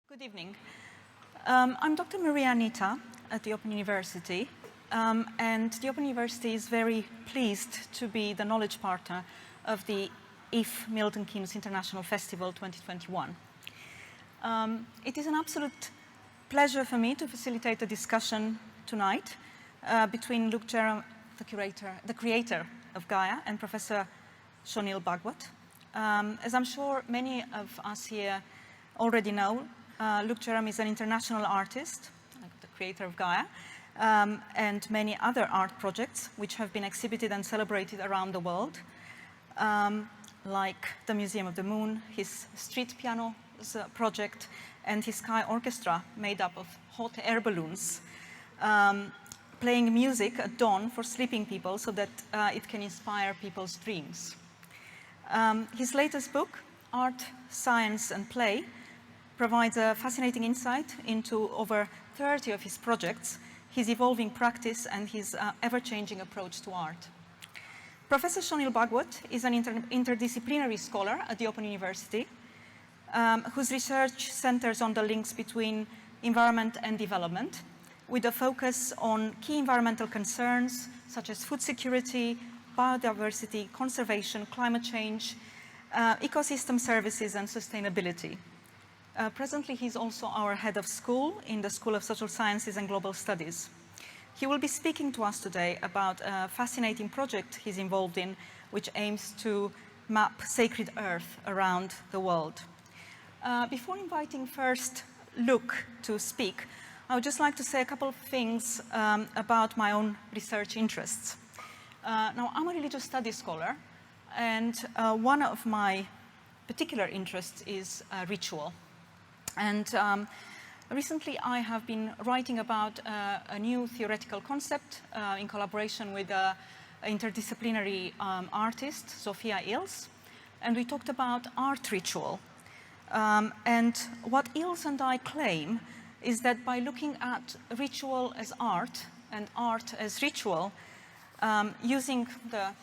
Good evening. I'm Dr. Maria Nita at the Open University, and the Open University is very pleased to be the knowledge partner of the IF Milton Keynes International Festival 2021. It is an absolute pleasure for me to facilitate a discussion tonight between Luke Jerram, the creator of Gaia, and Professor Shonil Bhagwat. As I'm sure many of us here already know, Luke Jerram is an international artist, the creator of Gaia, and many other art projects which have been exhibited and celebrated around the world, like the Museum of the Moon, his street piano project, and his sky orchestra made up of hot air balloons, playing music at dawn for sleeping people so that it can inspire people's dreams. His latest book, Art, Science and Play, provides a fascinating insight into over 30 of his projects, his evolving practice and his ever-changing approach to art. Professor Shonil Bhagwat is an interdisciplinary scholar at the Open University, whose research centers on the links between environment and development, with a focus on key environmental concerns such as food security, biodiversity, conservation, climate change, ecosystem services and sustainability. Presently, he's also our head of school in the School of Social Sciences and Global Studies. He will be speaking to us today about a fascinating project he's involved in, which aims to map sacred earth around the world. Before inviting first Luke to speak, I would just like to say a couple of things about my own research interests. Now, I'm a religious studies scholar, and one of my particular interests is ritual. And recently I have been writing about a new theoretical concept in collaboration with an interdisciplinary artist, Sophia Ilse, and we talked about art ritual. And what Ilse and I claim is that by looking at ritual as art and art as ritual, using the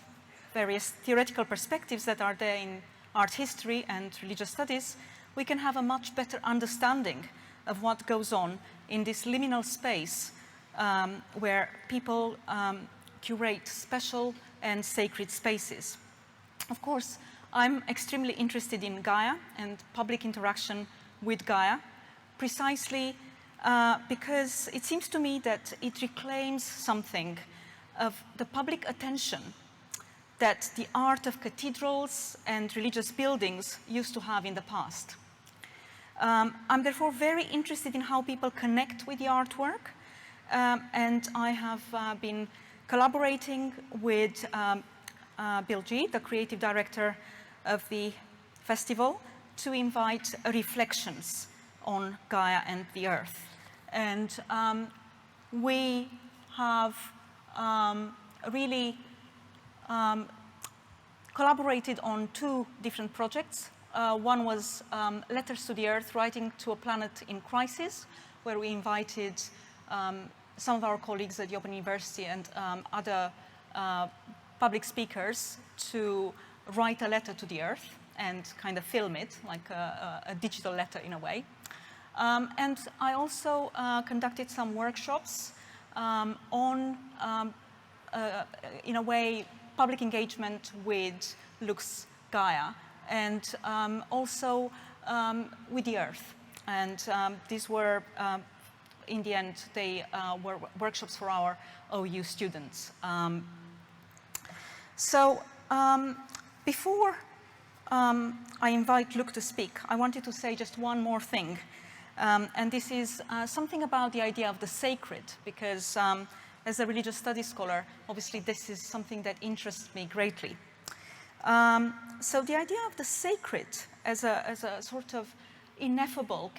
various theoretical perspectives that are there in art history and religious studies, we can have a much better understanding of what goes on in this liminal space where people curate special and sacred spaces. Of course, I'm extremely interested in Gaia and public interaction with Gaia, precisely because it seems to me that it reclaims something of the public attention that the art of cathedrals and religious buildings used to have in the past. I'm therefore very interested in how people connect with the artwork, and I have been collaborating with Bill G, the creative director of the festival, to invite reflections on Gaia and the earth. And we have really collaborated on two different projects. One was Letters to the Earth, Writing to a Planet in Crisis, where we invited some of our colleagues at the Open University and other public speakers to write a letter to the Earth and kind of film it, like a digital letter in a way. And I also conducted some workshops on, in a way, public engagement with Luke's Gaia, and also with the earth. And these were, in the end, they were workshops for our OU students. Before I invite Luke to speak, I wanted to say just one more thing. And this is something about the idea of the sacred, because as a religious studies scholar, obviously this is something that interests me greatly. So the idea of the sacred as a sort of ineffable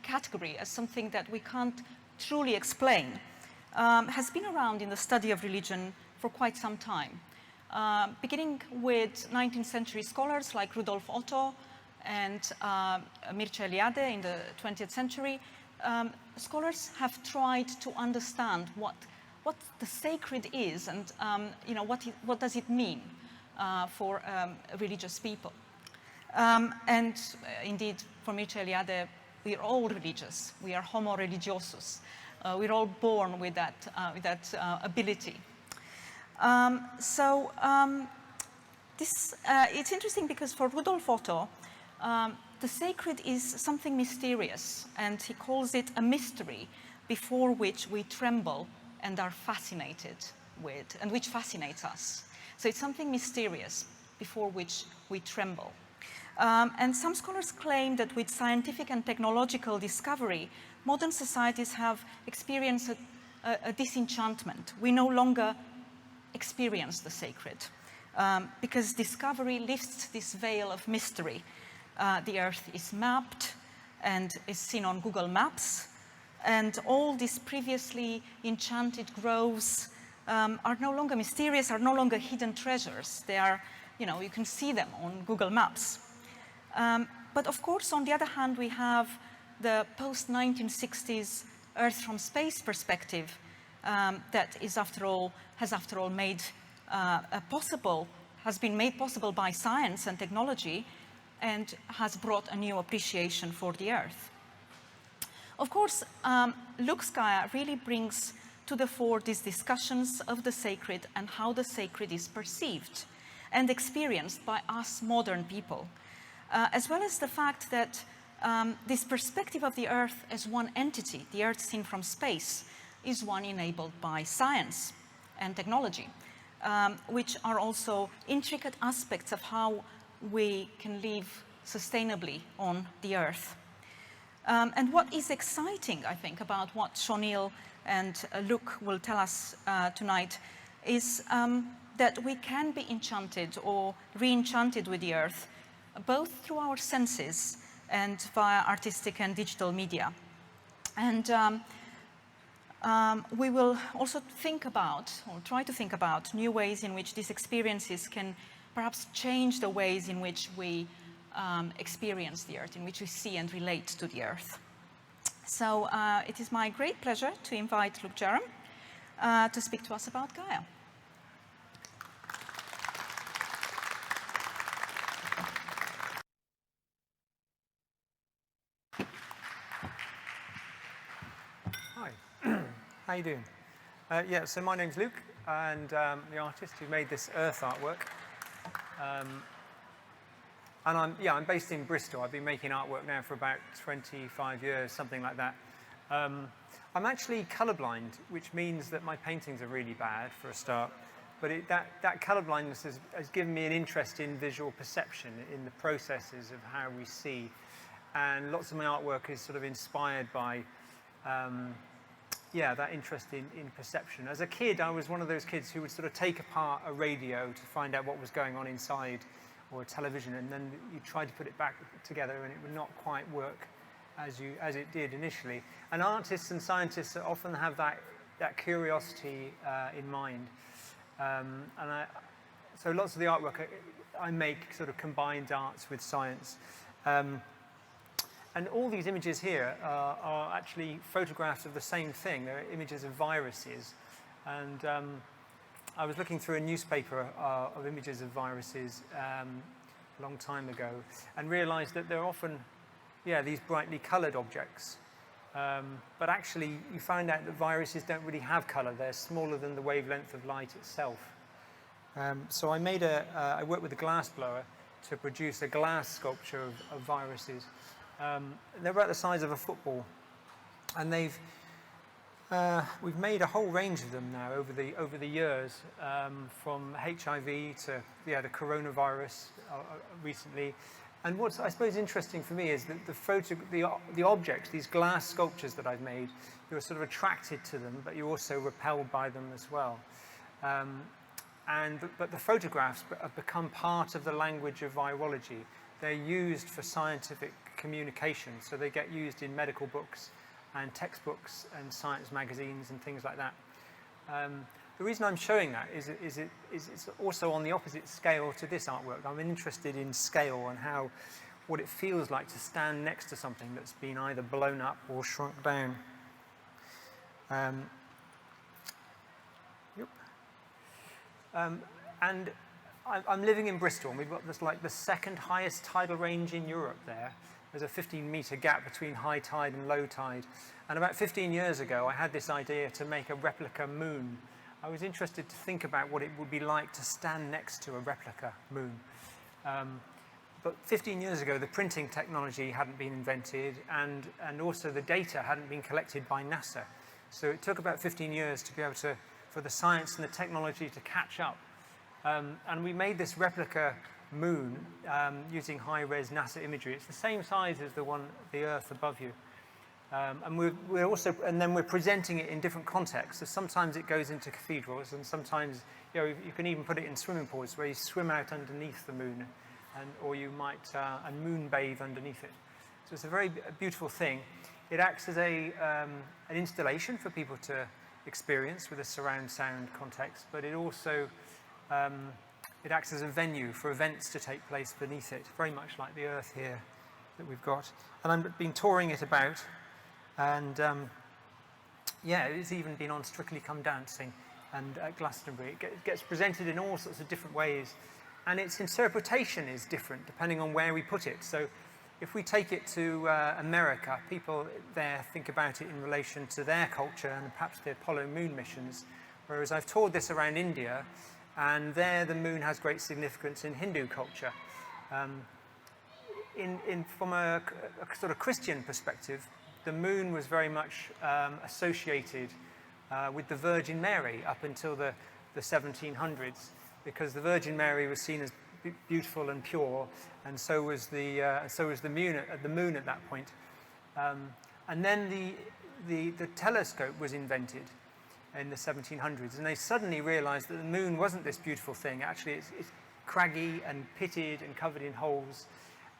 category, as something that we can't truly explain, has been around in the study of religion for quite some time. Beginning with 19th century scholars like Rudolf Otto and Mircea Eliade in the 20th century, scholars have tried to understand what the sacred is and what does it mean for religious people. And indeed, for Mircea Eliade, we are all religious. We are homo religiosus. We're all born with that ability. It's interesting because for Rudolf Otto, the sacred is something mysterious, and he calls it a mystery before which we tremble and are fascinated with, and which fascinates us. So it's something mysterious before which we tremble. And some scholars claim that with scientific and technological discovery, modern societies have experienced a disenchantment. We no longer experience the sacred because discovery lifts this veil of mystery. The Earth is mapped and is seen on Google Maps, and all these previously enchanted groves are no longer mysterious, are no longer hidden treasures. They are, you can see them on Google Maps. But of course, on the other hand, we have the post-1960s Earth from space perspective that is, has been made possible by science and technology, and has brought a new appreciation for the Earth. Of course, Luke's Gaia really brings to the fore these discussions of the sacred and how the sacred is perceived and experienced by us modern people, as well as the fact that this perspective of the Earth as one entity, the Earth seen from space, is one enabled by science and technology, which are also intricate aspects of how we can live sustainably on the Earth. And what is exciting, I think, about what Shonil and Luke will tell us tonight is that we can be enchanted or re-enchanted with the Earth, both through our senses and via artistic and digital media. And we will also think about, or try to think about, new ways in which these experiences can perhaps change the ways in which we experience the Earth, in which we see and relate to the Earth. So it is my great pleasure to invite Luke Jerram to speak to us about Gaia. Hi, how you doing? Yeah, so my name's Luke, and the artist who made this Earth artwork. And I'm based in Bristol. I've been making artwork now for about 25 years, something like that. I'm actually colourblind, which means that my paintings are really bad for a start. But that colourblindness has given me an interest in visual perception, in the processes of how we see. And lots of my artwork is sort of inspired by that interest in perception. As a kid, I was one of those kids who would sort of take apart a radio to find out what was going on inside, or a television, and then you try to put it back together and it would not quite work as it did initially. And artists and scientists often have that curiosity in mind. So lots of the artwork I make sort of combined arts with science. And all these images here are actually photographs of the same thing. They're images of viruses. And I was looking through a newspaper of images of viruses a long time ago and realized that they're often, these brightly colored objects. But actually, you find out that viruses don't really have color. They're smaller than the wavelength of light itself. So I worked with a glass blower to produce a glass sculpture of viruses. They're about the size of a football. And we've made a whole range of them now over the years, from HIV to the coronavirus recently. And what's I suppose interesting for me is that the objects, these glass sculptures that I've made, you're sort of attracted to them, but you're also repelled by them as well. But the photographs have become part of the language of virology. They're used for scientific communication, so they get used in medical books and textbooks and science magazines and things like that. The reason I'm showing that is it's also on the opposite scale to this artwork. I'm interested in scale and what it feels like to stand next to something that's been either blown up or shrunk down. And I'm living in Bristol, and we've got this the second highest tidal range in Europe there. There's a 15-meter gap between high tide and low tide. And about 15 years ago, I had this idea to make a replica moon. I was interested to think about what it would be like to stand next to a replica moon. But 15 years ago, the printing technology hadn't been invented, and also the data hadn't been collected by NASA. So it took about 15 years to be able to, for the science and the technology to catch up. And we made this replica moon using high-res NASA imagery. It's the same size as the Earth above you. And then we're presenting it in different contexts. So sometimes it goes into cathedrals, and sometimes you can even put it in swimming pools where you swim out underneath the moon, or you might and moon bathe underneath it. So it's a very beautiful thing. It acts as an installation for people to experience with a surround sound context, but it also it acts as a venue for events to take place beneath it, very much like the Earth here that we've got. And I've been touring it about, and yeah, it's even been on Strictly Come Dancing and at Glastonbury. It gets presented in all sorts of different ways, and its interpretation is different depending on where we put it. So if we take it to America, people there think about it in relation to their culture and perhaps the Apollo moon missions, whereas I've toured this around India, and there the moon has great significance in Hindu culture. From a sort of Christian perspective, the moon was very much associated with the Virgin Mary up until the 1700s, because the Virgin Mary was seen as beautiful and pure, and so was the moon at that point. And then the telescope was invented in the 1700s, and they suddenly realized that the moon wasn't this beautiful thing. Actually, it's craggy and pitted and covered in holes.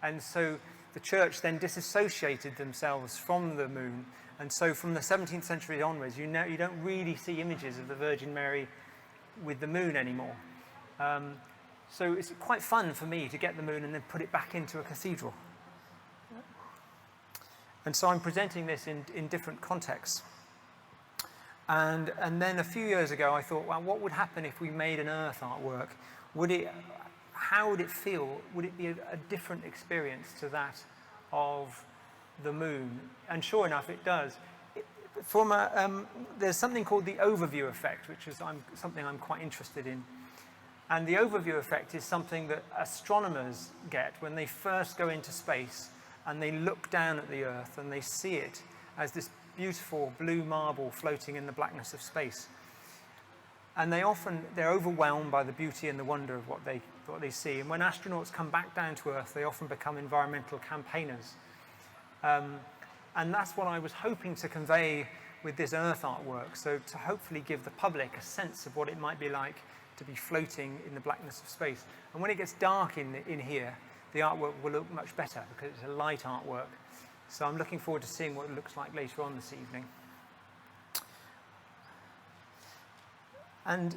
And so the church then disassociated themselves from the moon. And so from the 17th century onwards, you don't really see images of the Virgin Mary with the moon anymore. So it's quite fun for me to get the moon and then put it back into a cathedral. And so I'm presenting this in different contexts. And then a few years ago, I thought, well, what would happen if we made an Earth artwork? How would it feel? Would it be a different experience to that of the moon? And sure enough, it does. There's something called the overview effect, which is something I'm quite interested in. And the overview effect is something that astronomers get when they first go into space and they look down at the Earth and they see it as this beautiful blue marble floating in the blackness of space. And they're overwhelmed by the beauty and the wonder of what they see. And when astronauts come back down to Earth, they often become environmental campaigners. And that's what I was hoping to convey with this Earth artwork, so to hopefully give the public a sense of what it might be like to be floating in the blackness of space. And when it gets dark in here, the artwork will look much better because it's a light artwork. So I'm looking forward to seeing what it looks like later on this evening. And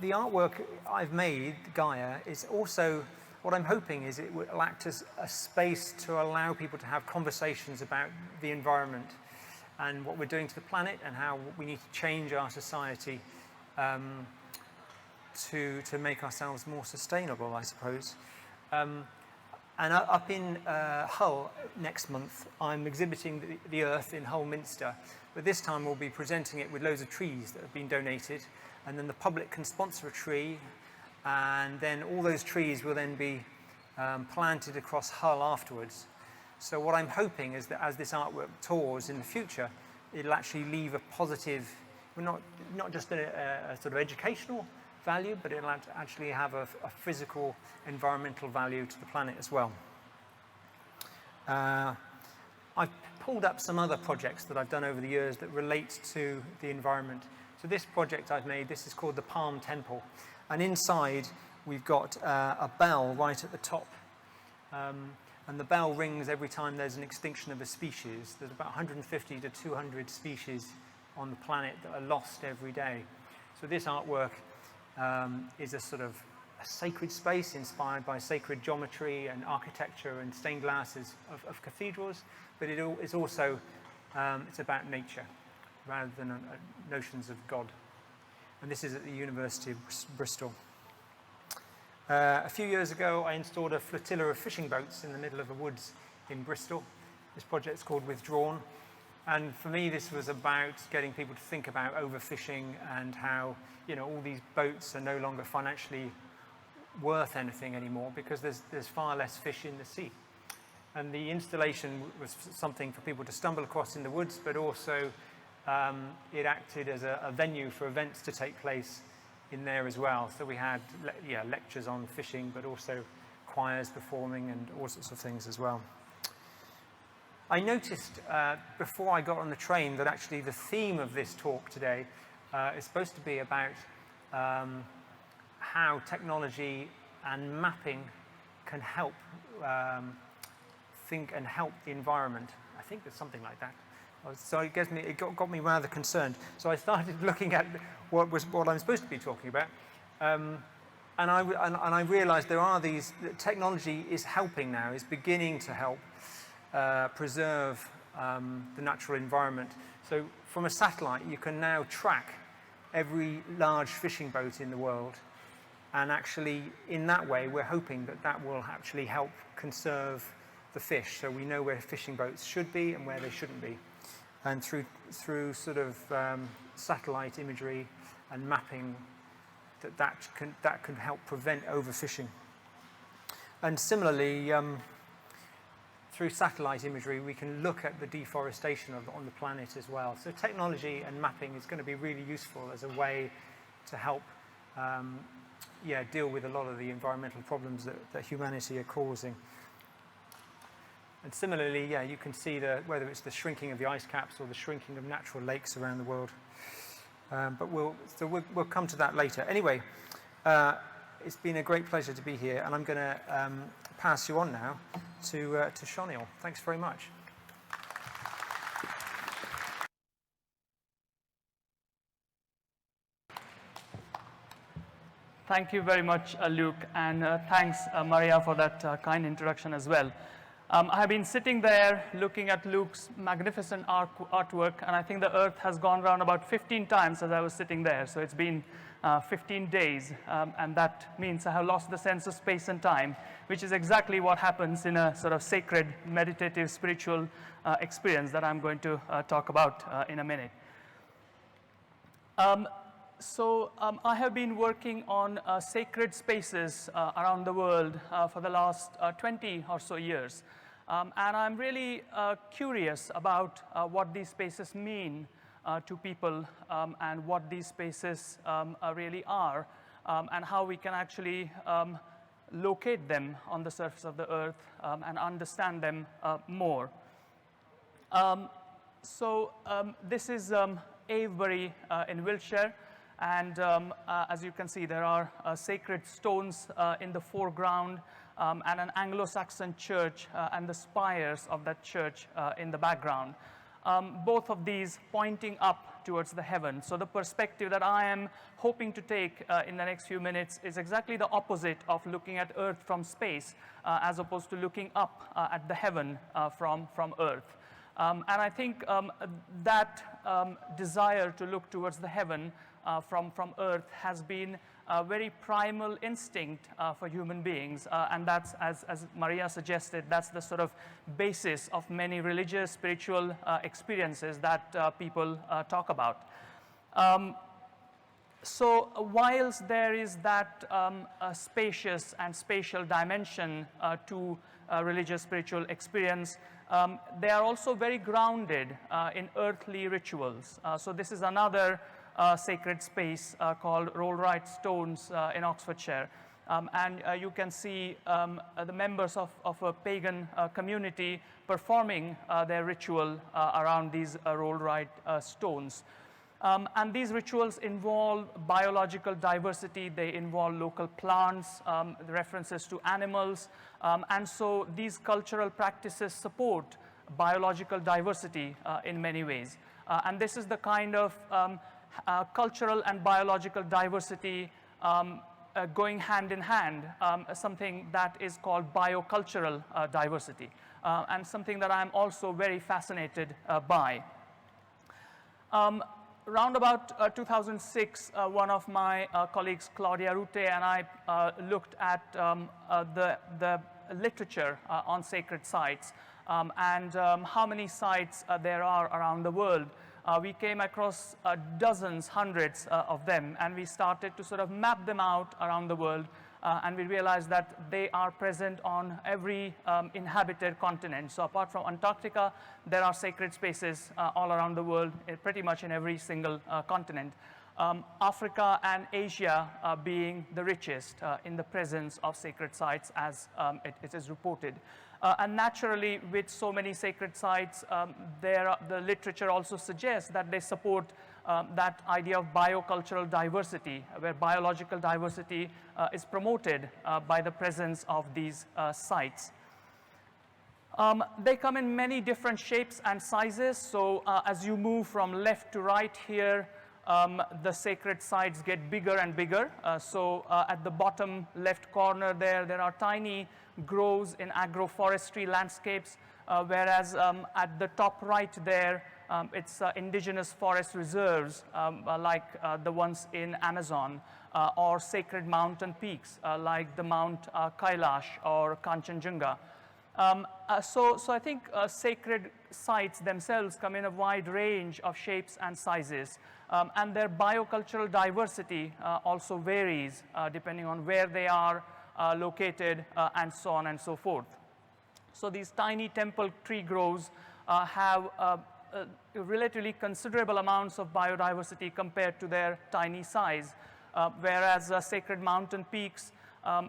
the artwork I've made, Gaia, is also, what I'm hoping is it will act as a space to allow people to have conversations about the environment and what we're doing to the planet and how we need to change our society to make ourselves more sustainable, I suppose. And up in Hull next month, I'm exhibiting the Earth in Hull Minster, but this time we'll be presenting it with loads of trees that have been donated, and then the public can sponsor a tree, and then all those trees will then be planted across Hull afterwards. So what I'm hoping is that as this artwork tours in the future, it'll actually leave a positive, not just a sort of educational value, but it'll actually have a physical, environmental value to the planet as well. I've pulled up some other projects that I've done over the years that relate to the environment. So this project I've made, this is called the Palm Temple. And inside, we've got a bell right at the top. And the bell rings every time there's an extinction of a species. There's about 150 to 200 species on the planet that are lost every day. So this artwork is a sort of a sacred space inspired by sacred geometry and architecture and stained glasses of cathedrals, but it is also it's about nature rather than notions of God. And this is at the University of Bristol. A few years ago, I installed a flotilla of fishing boats in the middle of the woods in Bristol. This project's called Withdrawn. And for me, this was about getting people to think about overfishing and how, all these boats are no longer financially worth anything anymore because there's far less fish in the sea. And the installation was something for people to stumble across in the woods, but also it acted as a venue for events to take place in there as well. So we had lectures on fishing, but also choirs performing and all sorts of things as well. I noticed before I got on the train that actually the theme of this talk today is supposed to be about how technology and mapping can help think and help the environment. I think there's something like that. So it got me rather concerned. So I started looking at what I'm supposed to be talking about, and I realised technology is helping now, is beginning to help preserve the natural environment. So from a satellite, you can now track every large fishing boat in the world, and actually, in that way, we're hoping that will actually help conserve the fish. So we know where fishing boats should be and where they shouldn't be. And through sort of satellite imagery and mapping, that can help prevent overfishing. And similarly, through satellite imagery, we can look at the deforestation on the planet as well. So technology and mapping is going to be really useful as a way to help deal with a lot of the environmental problems that humanity are causing. And similarly, you can see whether it's the shrinking of the ice caps or the shrinking of natural lakes around the world. But we'll come to that later. Anyway, it's been a great pleasure to be here, and I'm going to pass you on now to Shonil. Thanks very much. Thank you very much, Luke, and thanks, Maria, for that kind introduction as well. I have been sitting there looking at Luke's magnificent artwork, and I think the Earth has gone around about 15 times as I was sitting there. So it's been 15 days, and that means I have lost the sense of space and time, which is exactly what happens in a sort of sacred, meditative, spiritual experience that I'm going to talk about in a minute. I have been working on sacred spaces around the world for the last 20 or so years. And I'm really curious about what these spaces mean to people and what these spaces really are, and how we can actually locate them on the surface of the earth and understand them more. This is Evergreen in Wiltshire. And as you can see, there are sacred stones in the foreground and an Anglo-Saxon church and the spires of that church in the background. Both of these pointing up towards the heaven. So the perspective that I am hoping to take in the next few minutes is exactly the opposite of looking at Earth from space, as opposed to looking up at the heaven from Earth. And I think that desire to look towards the heaven from Earth has been a very primal instinct for human beings, and that's, as Maria suggested, that's the sort of basis of many religious, spiritual experiences that people talk about. So whilst there is that spacious and spatial dimension to religious spiritual experience, they are also very grounded in earthly rituals. So this is another sacred space called Rollright Stones in Oxfordshire. And you can see the members of a pagan community performing their ritual around these Rollright stones. And these rituals involve biological diversity, they involve local plants, references to animals, and so these cultural practices support biological diversity in many ways. And this is the kind of cultural and biological diversity going hand in hand, something that is called biocultural diversity, and something that I'm also very fascinated by. Around about 2006, one of my colleagues, Claudia Rute, and I looked at the literature on sacred sites and how many sites there are around the world. We came across dozens, hundreds of them, and we started to sort of map them out around the world, and we realized that they are present on every inhabited continent. So apart from Antarctica, there are sacred spaces all around the world, pretty much in every single continent. Africa and Asia being the richest in the presence of sacred sites, as it is reported. And naturally, with so many sacred sites, the literature also suggests that they support that idea of biocultural diversity, where biological diversity is promoted by the presence of these sites. They come in many different shapes and sizes. So as you move from left to right here, the sacred sites get bigger and bigger. So at the bottom left corner there are tiny groves in agroforestry landscapes, whereas at the top right there, it's indigenous forest reserves like the ones in Amazon, or sacred mountain peaks like the Mount Kailash or Kanchenjunga. So I think sacred sites themselves come in a wide range of shapes and sizes, and their biocultural diversity also varies depending on where they are located, and so on and so forth. So these tiny temple tree groves have relatively considerable amounts of biodiversity compared to their tiny size, whereas sacred mountain peaks,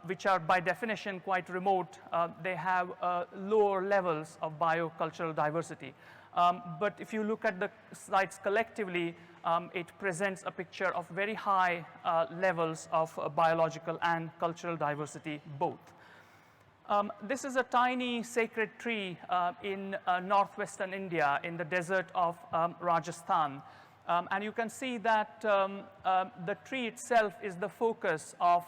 which are by definition quite remote, they have lower levels of biocultural diversity. But if you look at the sites collectively, it presents a picture of very high levels of biological and cultural diversity both. This is a tiny sacred tree in northwestern India in the desert of Rajasthan. And you can see that the tree itself is the focus of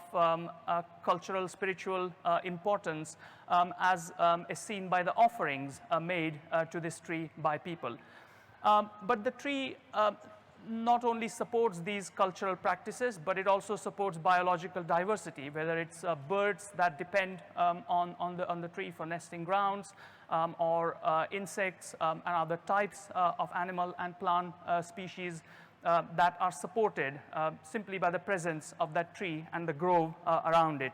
cultural, spiritual importance, as is seen by the offerings made to this tree by people. But the tree not only supports these cultural practices, but it also supports biological diversity, whether it's birds that depend on the tree for nesting grounds, or insects and other types of animal and plant species that are supported simply by the presence of that tree and the grove around it.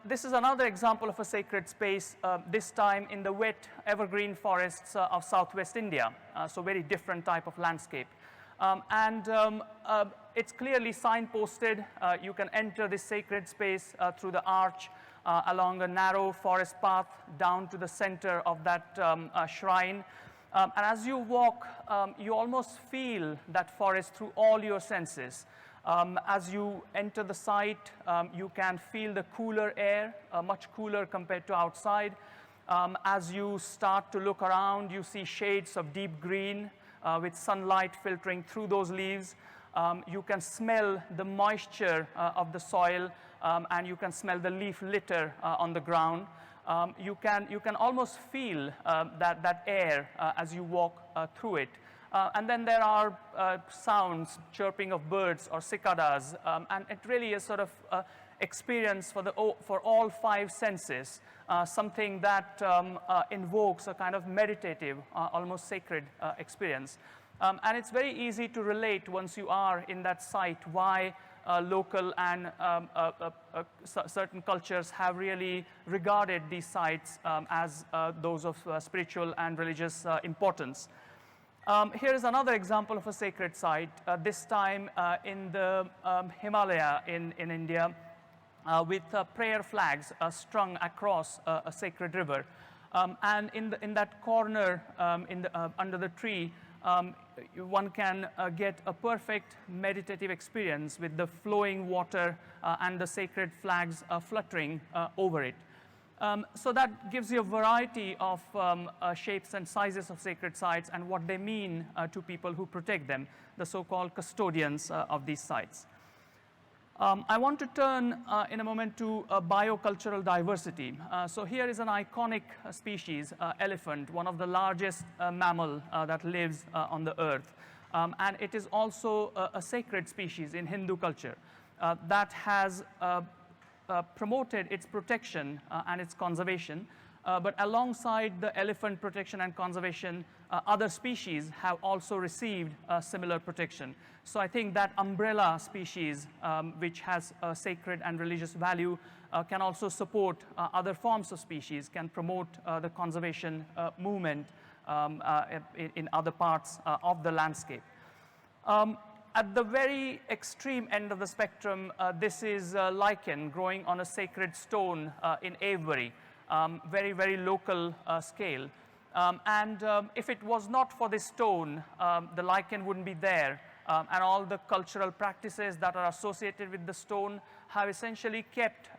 This is another example of a sacred space, this time in the wet evergreen forests of southwest India, so very different type of landscape. It's clearly signposted. You can enter this sacred space through the arch along a narrow forest path down to the center of that shrine. And as you walk, you almost feel that forest through all your senses. As you enter the site, you can feel the cooler air, much cooler compared to outside. As you start to look around, you see shades of deep green with sunlight filtering through those leaves. You can smell the moisture of the soil, and you can smell the leaf litter on the ground. You can almost feel that air as you walk through it. And then there are sounds, chirping of birds or cicadas, and it really is sort of experience for all five senses, something that invokes a kind of meditative, almost sacred experience. And it's very easy to relate once you are in that site why local and certain cultures have really regarded these sites as those of spiritual and religious importance. Here is another example of a sacred site, this time in the Himalaya in India, with prayer flags strung across a sacred river. And in that corner under the tree, one can get a perfect meditative experience with the flowing water and the sacred flags fluttering over it. So that gives you a variety of shapes and sizes of sacred sites and what they mean to people who protect them, the so-called custodians of these sites. I want to turn in a moment to biocultural diversity. So here is an iconic species, elephant, one of the largest mammal that lives on the earth. And it is also a sacred species in Hindu culture that has promoted its protection and its conservation but alongside the elephant protection and conservation, other species have also received similar protection. So I think that umbrella species, which has a sacred and religious value, can also support other forms of species, can promote the conservation movement in other parts of the landscape. At the very extreme end of the spectrum, this is lichen growing on a sacred stone in Avebury, very, very local scale. If it was not for this stone, the lichen wouldn't be there. And all the cultural practices that are associated with the stone have essentially kept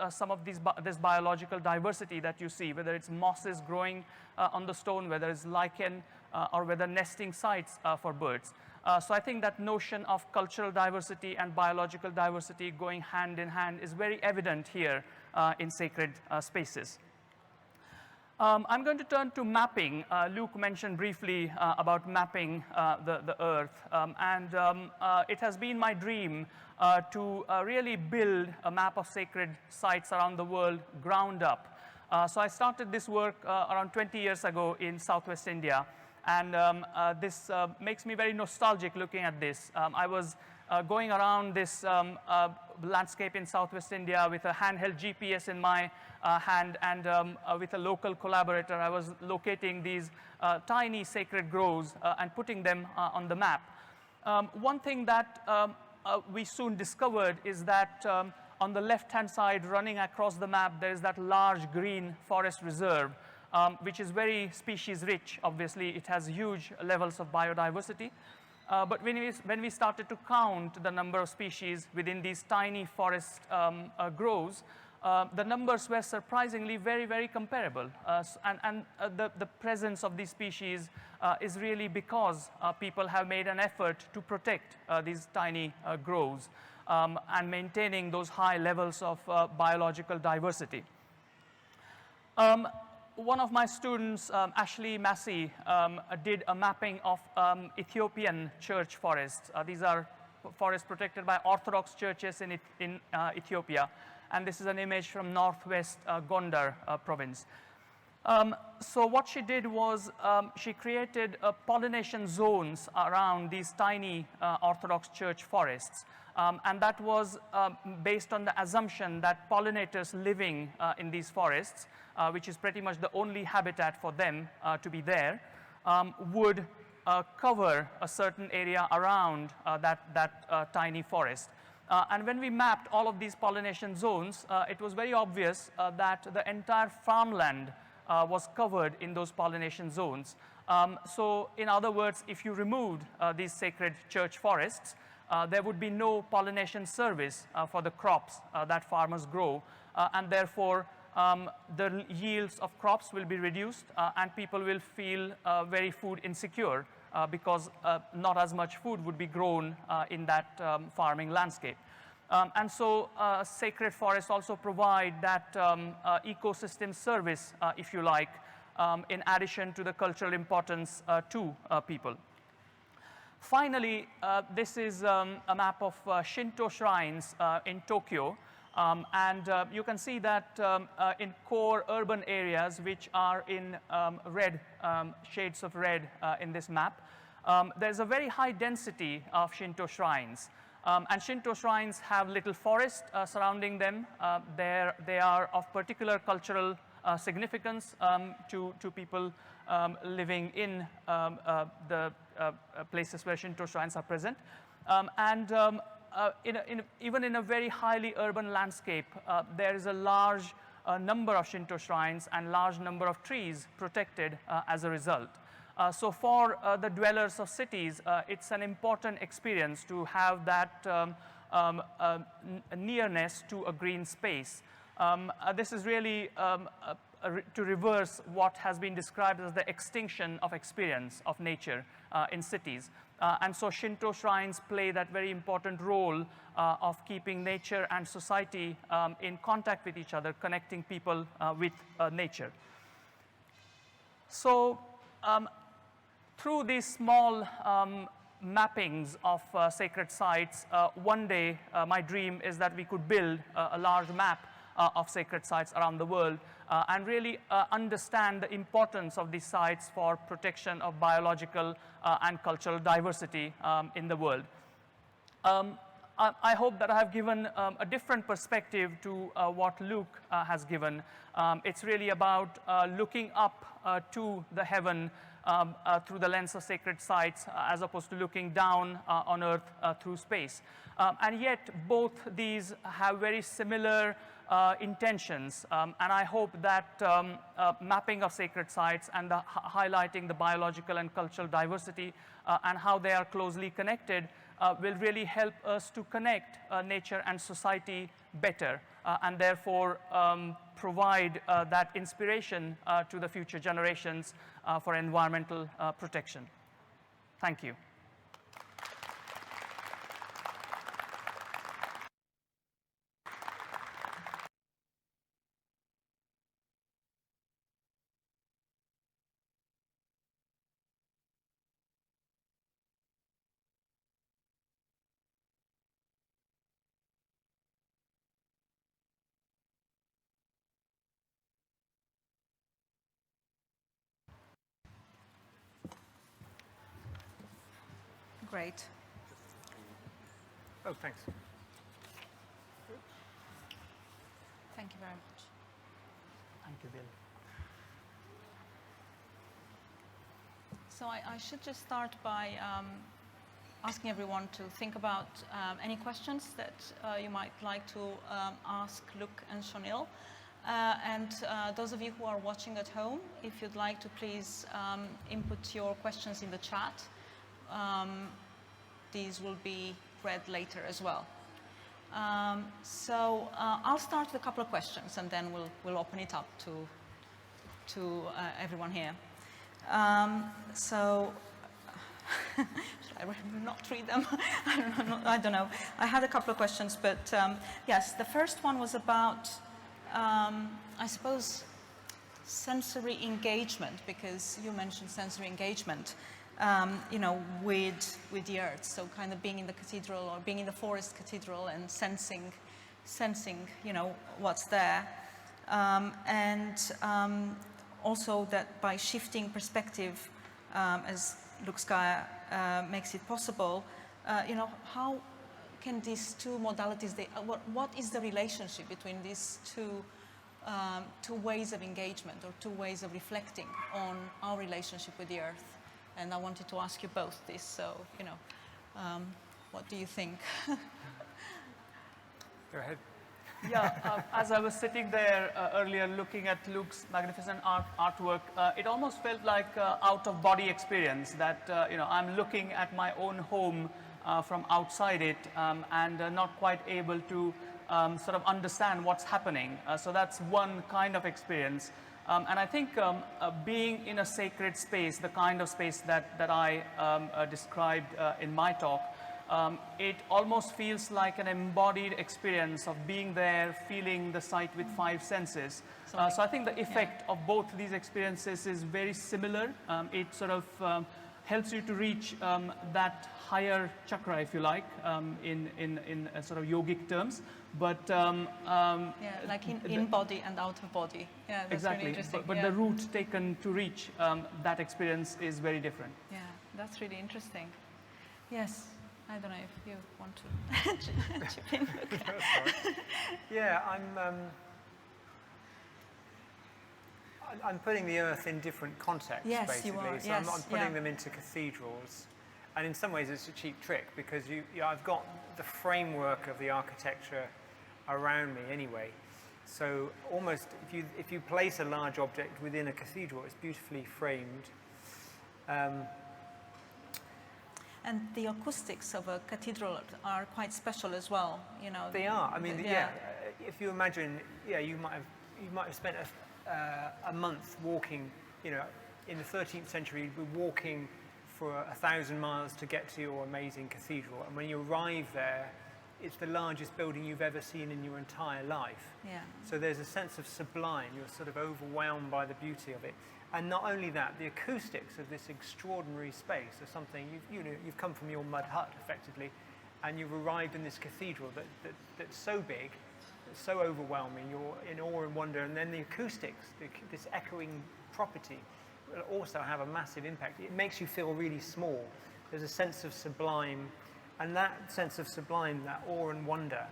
some of this biological diversity that you see, whether it's mosses growing on the stone, whether it's lichen, or whether nesting sites for birds. So I think that notion of cultural diversity and biological diversity going hand in hand is very evident here in sacred spaces. I'm going to turn to mapping. Luke mentioned briefly about mapping the earth. It has been my dream to really build a map of sacred sites around the world ground up. So I started this work around 20 years ago in Southwest India. And this makes me very nostalgic looking at this. I was going around this landscape in Southwest India with a handheld GPS in my hand, and with a local collaborator, I was locating these tiny sacred groves and putting them on the map. One thing that we soon discovered is that on the left-hand side, running across the map, there is that large green forest reserve, which is very species-rich. Obviously, it has huge levels of biodiversity. But when we started to count the number of species within these tiny forest groves, the numbers were surprisingly very, very comparable. The presence of these species is really because people have made an effort to protect these tiny groves and maintaining those high levels of biological diversity. One of my students, Ashley Massey, did a mapping of Ethiopian church forests. These are forests protected by Orthodox churches in Ethiopia. And this is an image from northwest Gondar province. So what she did was she created pollination zones around these tiny Orthodox church forests. And that was based on the assumption that pollinators living in these forests, which is pretty much the only habitat for them to be there, would cover a certain area around that tiny forest. And when we mapped all of these pollination zones, it was very obvious that the entire farmland was covered in those pollination zones. So in other words, if you removed these sacred church forests, there would be no pollination service for the crops that farmers grow, and therefore the yields of crops will be reduced, and people will feel very food insecure because not as much food would be grown in that farming landscape. And so sacred forests also provide that ecosystem service, if you like, in addition to the cultural importance to people. Finally, this is a map of Shinto shrines in Tokyo. You can see that in core urban areas, which are in red, shades of red in this map, there's a very high density of Shinto shrines. And Shinto shrines have little forest surrounding them. They are of particular cultural significance to people living in the places where Shinto shrines are present. Even in a very highly urban landscape, there is a large number of Shinto shrines and large number of trees protected as a result. So for the dwellers of cities, it's an important experience to have that nearness to a green space. This is really to reverse what has been described as the extinction of experience of nature in cities. And so Shinto shrines play that very important role of keeping nature and society in contact with each other, connecting people with nature. So through these small mappings of sacred sites, one day my dream is that we could build a large map of sacred sites around the world, and really understand the importance of these sites for protection of biological and cultural diversity in the world. I hope that I have given a different perspective to what Luke has given. It's really about looking up to the heaven through the lens of sacred sites, as opposed to looking down on Earth through space. And yet, both these have very similar intentions. And I hope that mapping of sacred sites and highlighting the biological and cultural diversity and how they are closely connected will really help us to connect nature and society better, and therefore provide that inspiration to the future generations for environmental protection. Thank you. Great. Oh, thanks. Thank you very much. Thank you, Bill. So I should just start by asking everyone to think about any questions that you might like to ask Luke and Shonil. And those of you who are watching at home, if you'd like to please input your questions in the chat. These will be read later as well. So I'll start with a couple of questions, and then we'll open it up to everyone here. So should I not read them? I don't know. I had a couple of questions, but yes, the first one was about, I suppose, sensory engagement, because you mentioned sensory engagement. You know, with the earth, so kind of being in the cathedral or being in the forest cathedral and sensing, you know, what's there, and also that by shifting perspective, as Luke's Gaia makes it possible, you know, how can these two modalities? What is the relationship between these two ways of engagement, or two ways of reflecting on our relationship with the earth? And I wanted to ask you both this, so, you know, what do you think? Go ahead. Yeah, as I was sitting there earlier looking at Luke's magnificent artwork, it almost felt like out-of-body experience, that, you know, I'm looking at my own home from outside it, and not quite able to sort of understand what's happening. So that's one kind of experience. And I think being in a sacred space, the kind of space that I described in my talk, it almost feels like an embodied experience of being there, feeling the site with 5 senses. So I think the effect of both these experiences is very similar. It sort of helps you to reach that higher chakra, if you like, in sort of yogic terms. But yeah, like in body and out of body. Yeah, that's exactly. really interesting. But yeah. the route taken to reach that experience is very different. Yeah, that's really interesting. Yes, I don't know if you want to chip in. Yeah, I'm putting the earth in different contexts, Yes, basically. you are. So Yes, I'm putting yeah. them into cathedrals. And in some ways it's a cheap trick, because I've got the framework of the architecture around me anyway. So almost, if you place a large object within a cathedral, it's beautifully framed. And the acoustics of a cathedral are quite special as well, you know. They are. I mean, yeah. if you imagine, yeah, you might have spent a month walking, you know, in the 13th century, we're walking for 1,000 miles to get to your amazing cathedral. And when you arrive there, it's the largest building you've ever seen in your entire life. Yeah. So there's a sense of sublime. You're sort of overwhelmed by the beauty of it. And not only that, the acoustics of this extraordinary space are something, you've come from your mud hut, effectively, and you've arrived in this cathedral that's so big so overwhelming. You're in awe and wonder, and then the acoustics, this echoing property, will also have a massive impact. It makes you feel really small. There's a sense of sublime, and that sense of sublime, that awe and wonder,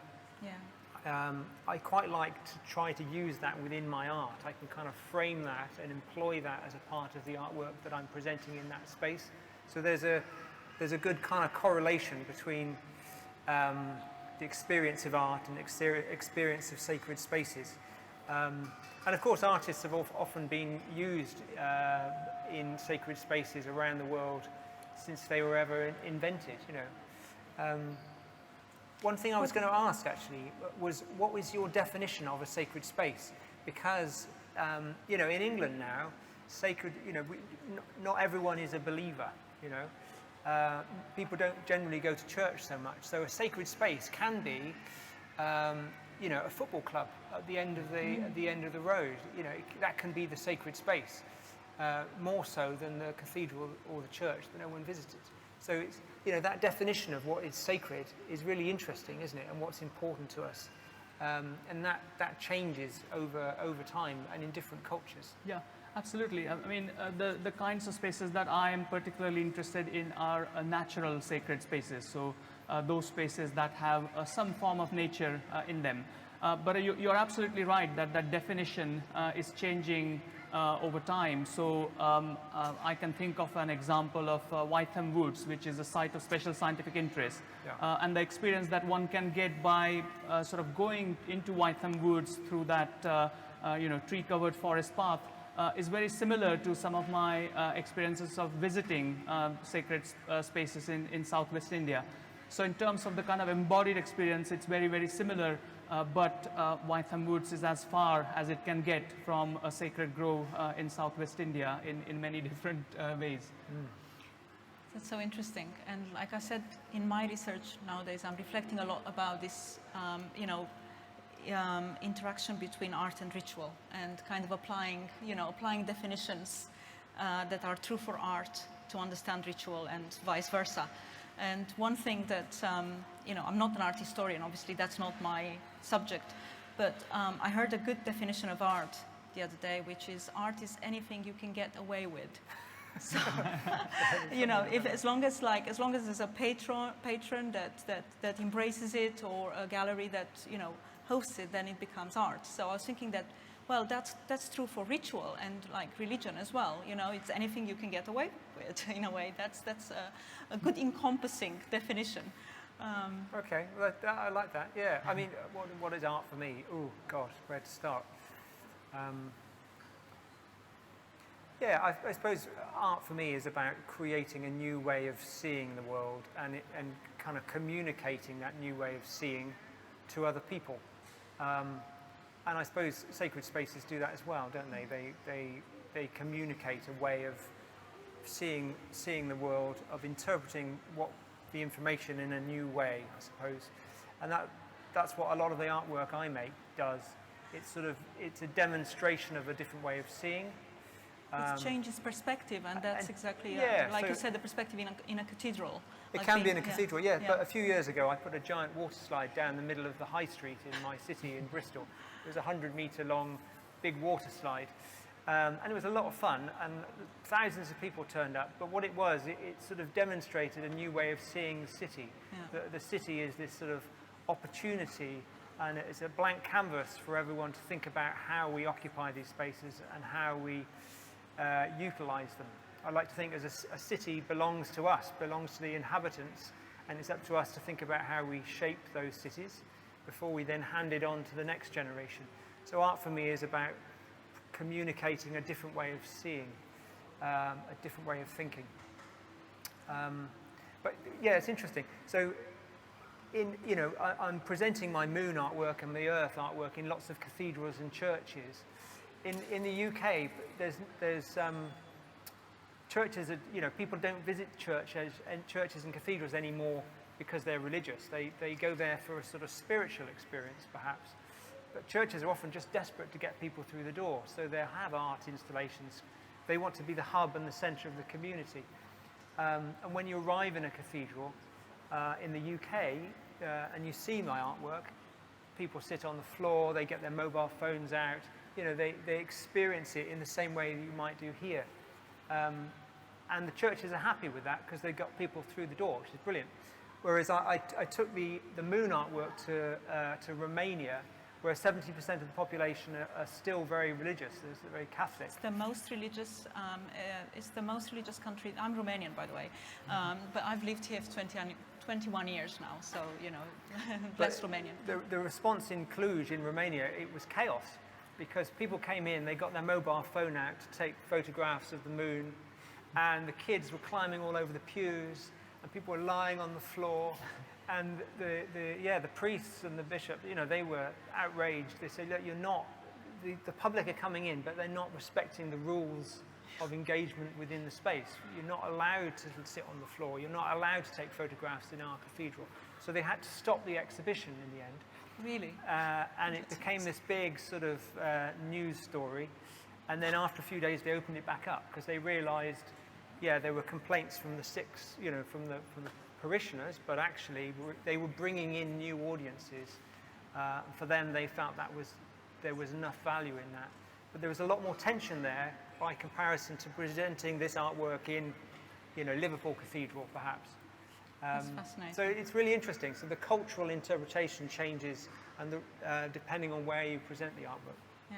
I quite like to try to use that within my art. I can kind of frame that and employ that as a part of the artwork that I'm presenting in that space. So there's a good kind of correlation between the experience of art and experience of sacred spaces. And of course, artists have often been used in sacred spaces around the world since they were ever invented, you know. One thing I was going to ask actually was, what was your definition of a sacred space? Because, you know, in England now, sacred, you know, not everyone is a believer, you know. People don't generally go to church so much. So a sacred space can be, you know, a football club at the end of the road. You know, that can be the sacred space, more so than the cathedral or the church that no one visited. So it's, you know, that definition of what is sacred is really interesting, isn't it? And what's important to us, and that changes over time and in different cultures. Yeah. Absolutely. I mean, the kinds of spaces that I am particularly interested in are natural sacred spaces. So those spaces that have some form of nature in them. But you're absolutely right that that definition is changing over time. So I can think of an example of Whiteham Woods, which is a site of special scientific interest. Yeah. And the experience that one can get by sort of going into Whiteham Woods through that you know, tree-covered forest path is very similar to some of my experiences of visiting sacred spaces in Southwest India. So in terms of the kind of embodied experience, it's very, very similar, but Whiteham Woods is as far as it can get from a sacred grove in Southwest India in many different ways. Mm. That's so interesting. And like I said, in my research nowadays, I'm reflecting a lot about this, you know, interaction between art and ritual, and kind of applying definitions that are true for art to understand ritual and vice versa. And one thing that, you know, I'm not an art historian, obviously that's not my subject, but I heard a good definition of art the other day, which is art is anything you can get away with. So, you know, as long as there's a patron that embraces it, or a gallery that, you know, hosts it, then it becomes art. So I was thinking that, well, that's true for ritual and like religion as well. You know, it's anything you can get away with in a way. That's a good encompassing definition. Okay, well, I like that. Yeah, I mean, what is art for me? Oh gosh, where to start? Yeah, I suppose art for me is about creating a new way of seeing the world and kind of communicating that new way of seeing to other people. And I suppose sacred spaces do that as well, don't they? They communicate a way of seeing the world, of interpreting the information in a new way, I suppose. And that's what a lot of the artwork I make does. It's a demonstration of a different way of seeing. It changes perspective, and that's exactly, like you said, the perspective in a cathedral. It can be in a cathedral, yeah. But a few years ago, I put a giant water slide down the middle of the high street in my city in Bristol. It was a 100-metre long, big water slide. And it was a lot of fun, and thousands of people turned up. But what it was, it sort of demonstrated a new way of seeing the city. Yeah. The city is this sort of opportunity, and it's a blank canvas for everyone to think about how we occupy these spaces and how we utilize them. I like to think as a city belongs to us, belongs to the inhabitants, and it's up to us to think about how we shape those cities before we then hand it on to the next generation. So art for me is about communicating a different way of seeing, a different way of thinking. But yeah, it's interesting. So I'm presenting my moon artwork and the earth artwork in lots of cathedrals and churches. In the UK, there's churches that, people don't visit churches and cathedrals anymore because they're religious. They go there for a sort of spiritual experience, perhaps. But churches are often just desperate to get people through the door, so they'll have art installations. They want to be the hub and the centre of the community. And when you arrive in a cathedral in the UK and you see my artwork, people sit on the floor, they get their mobile phones out, you know, they experience it in the same way that you might do here. And the churches are happy with that because they got people through the door, which is brilliant. Whereas I took the moon artwork to Romania, where 70% of the population are still very religious. They're very Catholic. It's the most religious. It's the most religious country. I'm Romanian, by the way, but I've lived here for 21 years now. So you know, bless Romanian. The response in Cluj, in Romania, it was chaos because people came in, they got their mobile phone out to take photographs of the moon, and the kids were climbing all over the pews, and people were lying on the floor. And the priests and the bishop, you know, they were outraged. They said, look, you're not, the public are coming in, but they're not respecting the rules of engagement within the space. You're not allowed to sit on the floor. You're not allowed to take photographs in our cathedral. So they had to stop the exhibition in the end. Really? And it became this big sort of news story. And then after a few days, they opened it back up because they realized, yeah, there were complaints from the from the parishioners, but actually they were bringing in new audiences. For them, they felt there was enough value in that. But there was a lot more tension there by comparison to presenting this artwork in, you know, Liverpool Cathedral, perhaps. That's fascinating. So it's really interesting. So the cultural interpretation changes, and depending on where you present the artwork. Yeah.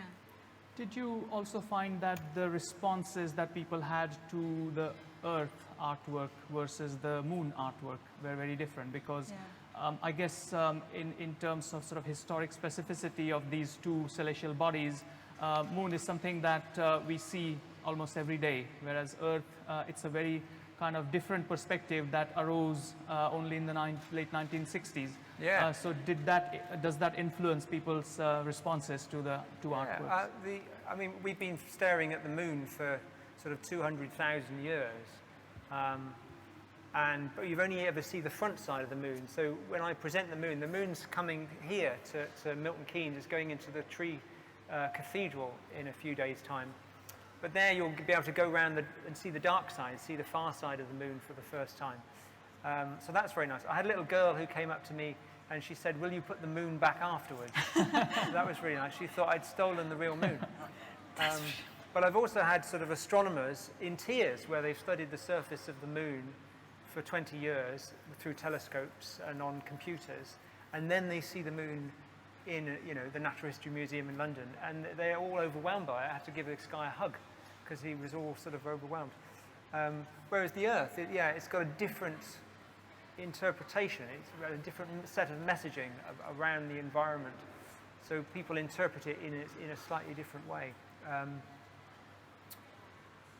Did you also find that the responses that people had to the Earth artwork versus the moon artwork were very different? Because I guess in terms of sort of historic specificity of these two celestial bodies, moon is something that we see almost every day, whereas Earth, it's a very kind of different perspective that arose only in the late 1960s. Yeah. So does that influence people's responses to the two artworks? I mean, we've been staring at the moon for sort of 200,000 years. But you've only ever seen the front side of the moon. So when I present the moon's coming here to Milton Keynes. It's going into the Tree Cathedral in a few days' time. But there you'll be able to go around and see the dark side, see the far side of the moon for the first time. So that's very nice. I had a little girl who came up to me and she said, "Will you put the moon back afterwards?" So that was really nice. She thought I'd stolen the real moon. But I've also had sort of astronomers in tears where they've studied the surface of the moon for 20 years through telescopes and on computers, and then they see the moon in, you know, the Natural History Museum in London, and they're all overwhelmed by it. I had to give this guy a hug because he was all sort of overwhelmed. Whereas the Earth, it's got a different interpretation. It's got a different set of messaging around the environment, so people interpret it in a slightly different way.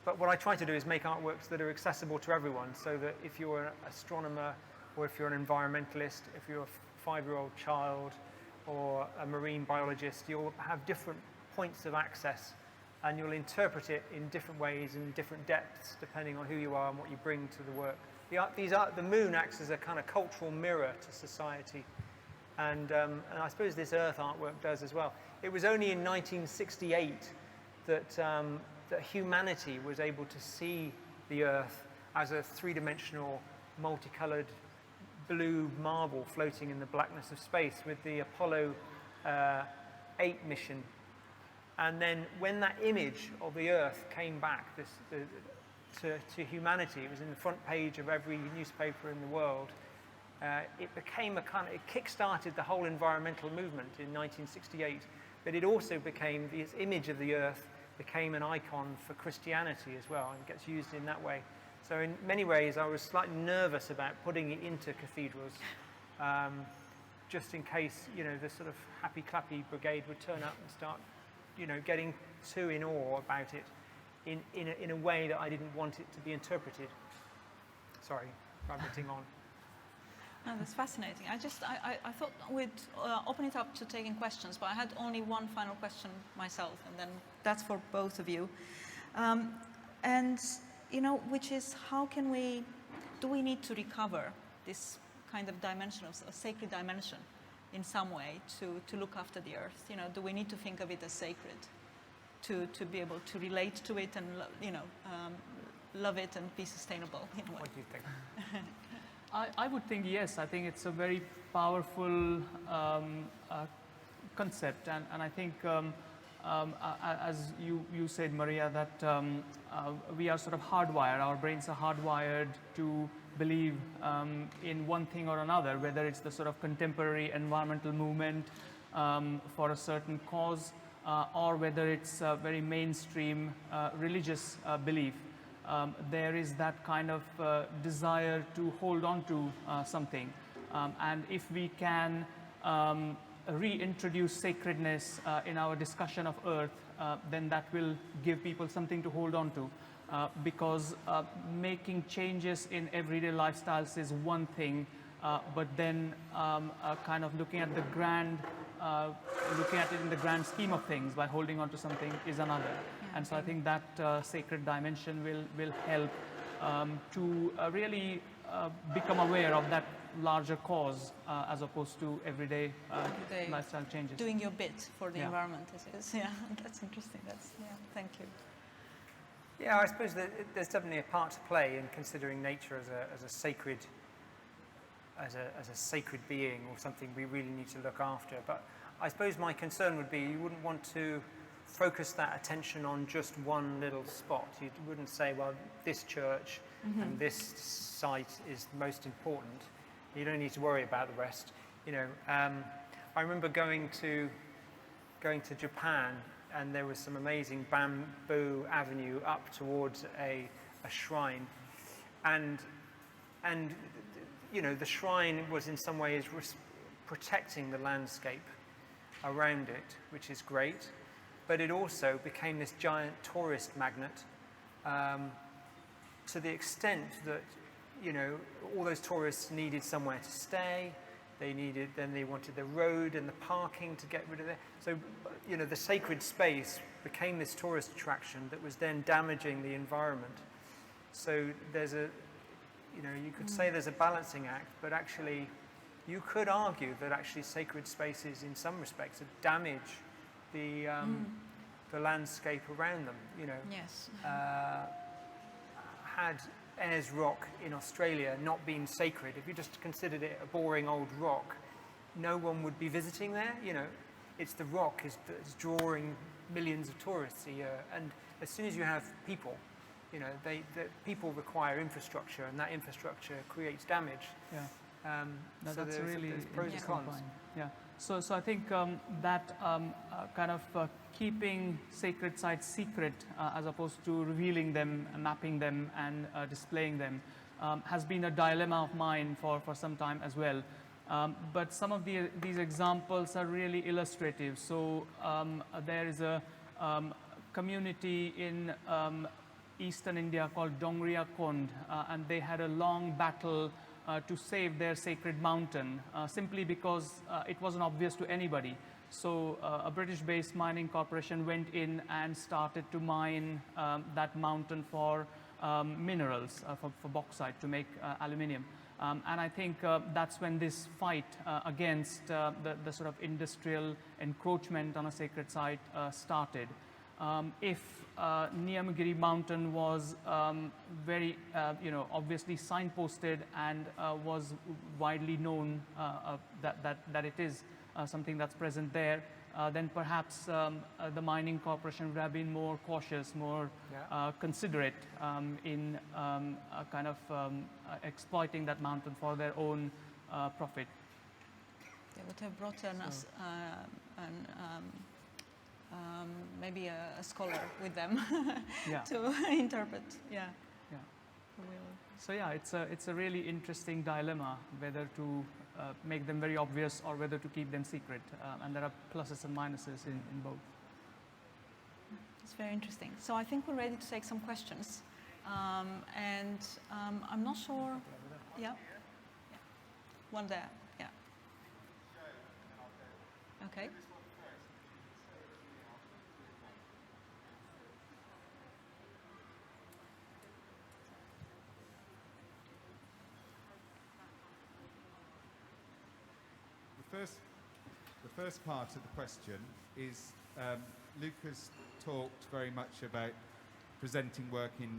But what I try to do is make artworks that are accessible to everyone, so that if you're an astronomer, or if you're an environmentalist, if you're a 5-year-old child, or a marine biologist, you'll have different points of access, and you'll interpret it in different ways and different depths, depending on who you are and what you bring to the work. The moon acts as a kind of cultural mirror to society, and I suppose this Earth artwork does as well. It was only in 1968 that humanity was able to see the Earth as a three-dimensional, multicolored blue marble floating in the blackness of space with the Apollo 8 mission. And then when that image of the Earth came back to humanity, it was in the front page of every newspaper in the world, it became it kick-started the whole environmental movement in 1968, but it also became, this image of the Earth became an icon for Christianity as well, and gets used in that way. So in many ways, I was slightly nervous about putting it into cathedrals, just in case, you know, the sort of happy-clappy brigade would turn up and start, you know, getting too in awe about it in a way that I didn't want it to be interpreted. Sorry, rabbiting on. No, that's fascinating. I thought we'd open it up to taking questions, but I had only one final question myself, and then that's for both of you. And, you know, which is, do we need to recover this kind of dimension, of a sacred dimension in some way to look after the Earth? You know, do we need to think of it as sacred to be able to relate to it and, you know, love it and be sustainable? In a way? What do you think? I would think yes. I think it's a very powerful concept, and I think as you said, Maria, that we are sort of hardwired, our brains are hardwired to believe in one thing or another, whether it's the sort of contemporary environmental movement for a certain cause, or whether it's a very mainstream religious belief. There is that kind of desire to hold on to something. And if we can reintroduce sacredness in our discussion of Earth, then that will give people something to hold on to. Because making changes in everyday lifestyles is one thing, but then kind of looking at the grand, looking at it in the grand scheme of things by holding on to something is another. Yeah, and so I think that sacred dimension will help to really become aware of that larger cause as opposed to everyday lifestyle changes. Doing your bit for the Yeah. environment is yeah, that's interesting. Thank you. Yeah, I suppose that there's definitely a part to play in considering nature as a sacred, as a sacred being or something we really need to look after. But I suppose my concern would be you wouldn't want to focus that attention on just one little spot. You wouldn't say, well, this church and this site is most important. You don't need to worry about the rest. You know, I remember going to Japan, and there was some amazing bamboo avenue up towards a shrine, and you know, the shrine was in some ways protecting the landscape around it, which is great, but it also became this giant tourist magnet to the extent that, you know, all those tourists needed somewhere to stay. Then they wanted the road and the parking to get rid of it. So, you know, the sacred space became this tourist attraction that was then damaging the environment. So there's a, you know, you could say there's a balancing act, but actually you could argue that actually sacred spaces in some respects damage the landscape around them, you know. Yes. Had Ayers Rock in Australia not been sacred, if you just considered it a boring old rock, no one would be visiting there. You know, it's the rock is drawing millions of tourists a year, and as soon as you have people, you know, the people require infrastructure, and that infrastructure creates damage. Yeah. No, so that's really there's pros and cons. point. Yeah. So I think that kind of keeping sacred sites secret as opposed to revealing them, mapping them, and displaying them has been a dilemma of mine for some time as well. But some of these examples are really illustrative. So there is a community in eastern India called Dongria Kond, and they had a long battle to save their sacred mountain simply because it wasn't obvious to anybody. So a British-based mining corporation went in and started to mine that mountain for minerals, for bauxite to make aluminium. And I think that's when this fight against the sort of industrial encroachment on a sacred site started. If Niyamagiri mountain was very, you know, obviously signposted and was widely known that it is something that's present there, then perhaps the mining corporation would have been more cautious, more considerate in kind of exploiting that mountain for their own profit. They would have brought maybe a scholar with them to interpret. Yeah. Yeah. So yeah, it's a really interesting dilemma whether to make them very obvious or whether to keep them secret, and there are pluses and minuses in both. It's very interesting. So I think we're ready to take some questions, and I'm not sure. Yeah. One there. Yeah. Okay. The first part of the question is, Luke has talked very much about presenting work in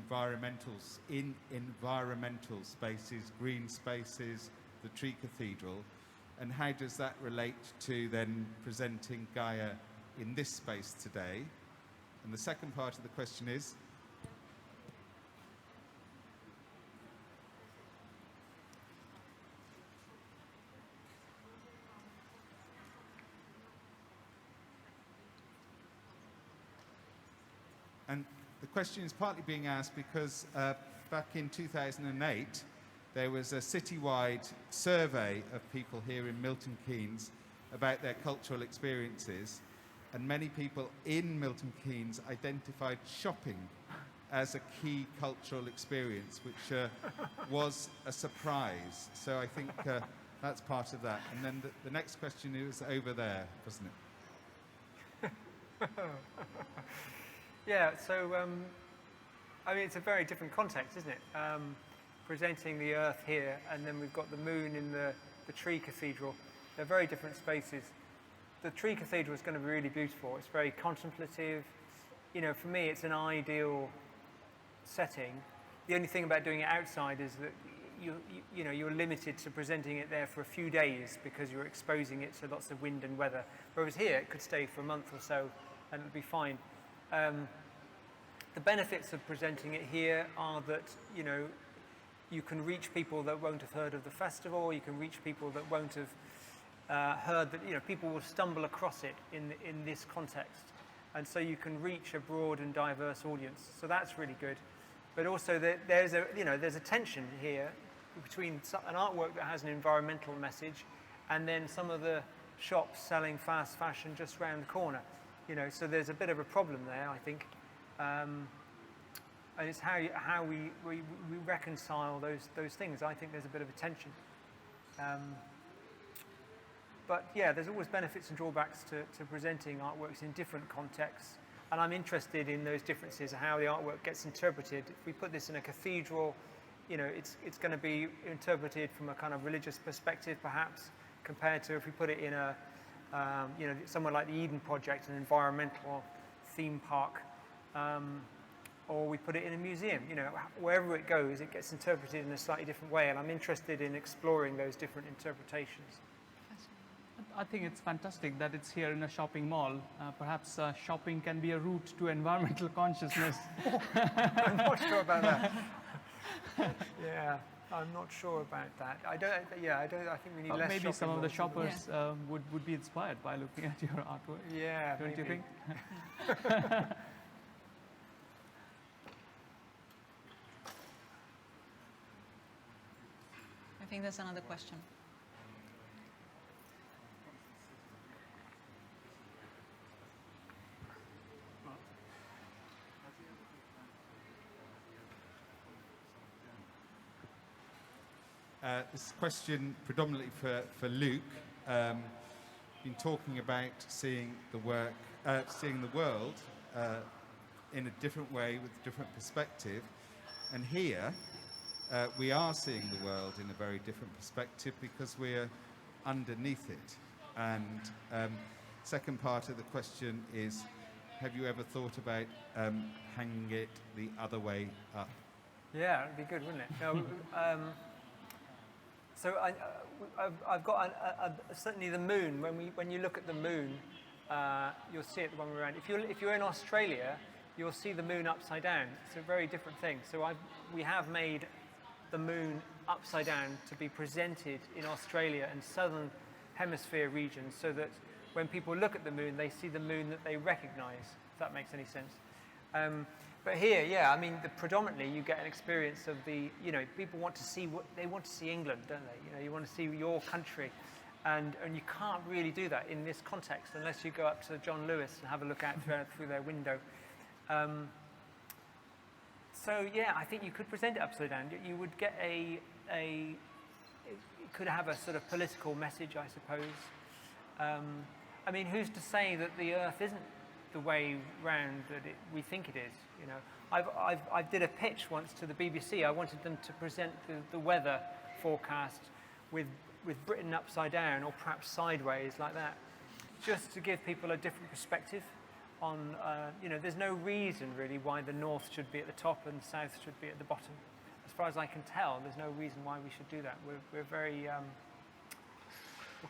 environmental spaces, green spaces, the Tree Cathedral. And how does that relate to then presenting Gaia in this space today? And the second part of the question is, and the question is partly being asked because back in 2008, there was a citywide survey of people here in Milton Keynes about their cultural experiences, and many people in Milton Keynes identified shopping as a key cultural experience, which was a surprise. So I think that's part of that. And then the next question is over there, wasn't it? Yeah, so I mean, it's a very different context, isn't it? Presenting the Earth here, and then we've got the moon in the Tree Cathedral. They're very different spaces. The Tree Cathedral is going to be really beautiful. It's very contemplative. You know, for me, it's an ideal setting. The only thing about doing it outside is that you know, you're limited to presenting it there for a few days because you're exposing it to lots of wind and weather. Whereas here, it could stay for a month or so, and it'll be fine. The benefits of presenting it here are that, you know, you can reach people that won't have heard of the festival. You can reach people that won't have heard that, you know, people will stumble across it in this context. And so you can reach a broad and diverse audience. So that's really good. But also there's a tension here between an artwork that has an environmental message and then some of the shops selling fast fashion just round the corner. You know, so there's a bit of a problem there, I think. And it's how we reconcile those things. I think there's a bit of a tension. But yeah, there's always benefits and drawbacks to presenting artworks in different contexts. And I'm interested in those differences, how the artwork gets interpreted. If we put this in a cathedral, you know, it's going to be interpreted from a kind of religious perspective, perhaps, compared to if we put it in a, you know, somewhere like the Eden Project, an environmental theme park, or we put it in a museum. You know, wherever it goes, it gets interpreted in a slightly different way, and I'm interested in exploring those different interpretations. I think it's fantastic that it's here in a shopping mall. Perhaps shopping can be a route to environmental consciousness. I'm not sure about that. Yeah, I'm not sure about that. I think we need less maybe some of the shoppers Yeah. would be inspired by looking at your artwork. Yeah, Don't you think? I think there's another question. This question predominantly for Luke. Been talking about seeing the world in a different way with a different perspective, and here we are seeing the world in a very different perspective because we're underneath it. And second part of the question is, have you ever thought about hanging it the other way up? Yeah, it'd be good, wouldn't it? No, so I've got certainly the moon. When you look at the moon, you'll see it the one way around. If you're in Australia, you'll see the moon upside down. It's a very different thing. So we have made the moon upside down to be presented in Australia and southern hemisphere regions, so that when people look at the moon, they see the moon that they recognise. If that makes any sense. But here, yeah, I mean, predominantly you get an experience of the, you know, people want to see England, don't they? You know, you want to see your country, and you can't really do that in this context unless you go up to John Lewis and have a look out through their window. So yeah, I think you could present it upside down. You would get it could have a sort of political message, I suppose. I mean, who's to say that the Earth isn't the way round that we think it is? You know, I did a pitch once to the BBC. I wanted them to present the weather forecast with Britain upside down, or perhaps sideways like that, just to give people a different perspective on. You know, there's no reason really why the north should be at the top and the south should be at the bottom. As far as I can tell, there's no reason why we should do that. We're very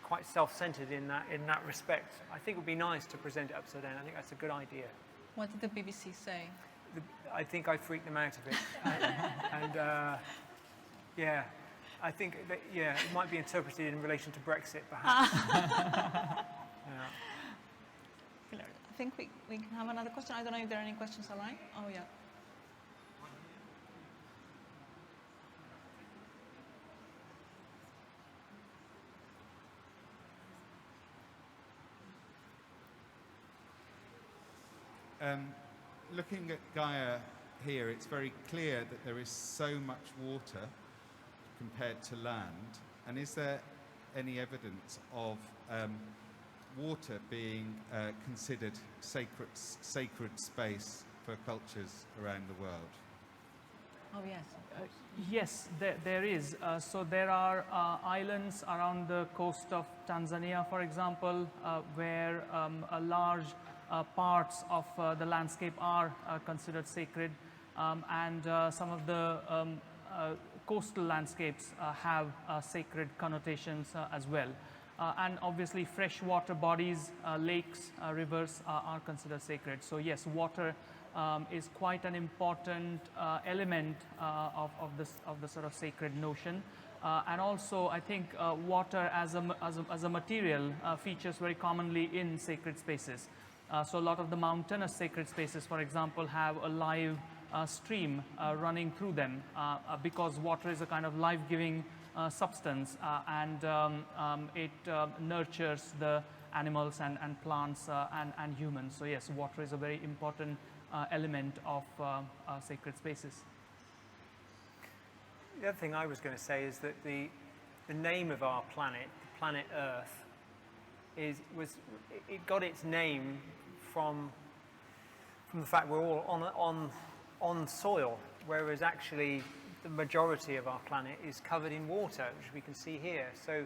quite self-centered in that respect. I think it would be nice to present it upside down. I think that's a good idea. What did the BBC say? I think I freaked them out a bit. Yeah, I think that, yeah, it might be interpreted in relation to Brexit, perhaps. Yeah. I think we can have another question. I don't know if there are any questions online. Oh, yeah. Looking at Gaia here, it's very clear that there is so much water compared to land. And is there any evidence of water being considered sacred space for cultures around the world? Oh, yes. Yes, there is. So there are islands around the coast of Tanzania, for example, where a large parts of the landscape are considered sacred, and some of the coastal landscapes have sacred connotations as well. And obviously freshwater bodies, lakes, rivers are considered sacred. So yes, water is quite an important element of the sort of sacred notion. And also I think water as a material features very commonly in sacred spaces. So a lot of the mountainous sacred spaces, for example, have a live stream running through them because water is a kind of life-giving substance, and it nurtures the animals and plants and humans. So yes, water is a very important element of sacred spaces. The other thing I was going to say is that the name of our planet, the planet Earth, it got its name from the fact we're all on soil, whereas actually the majority of our planet is covered in water, which we can see here. So,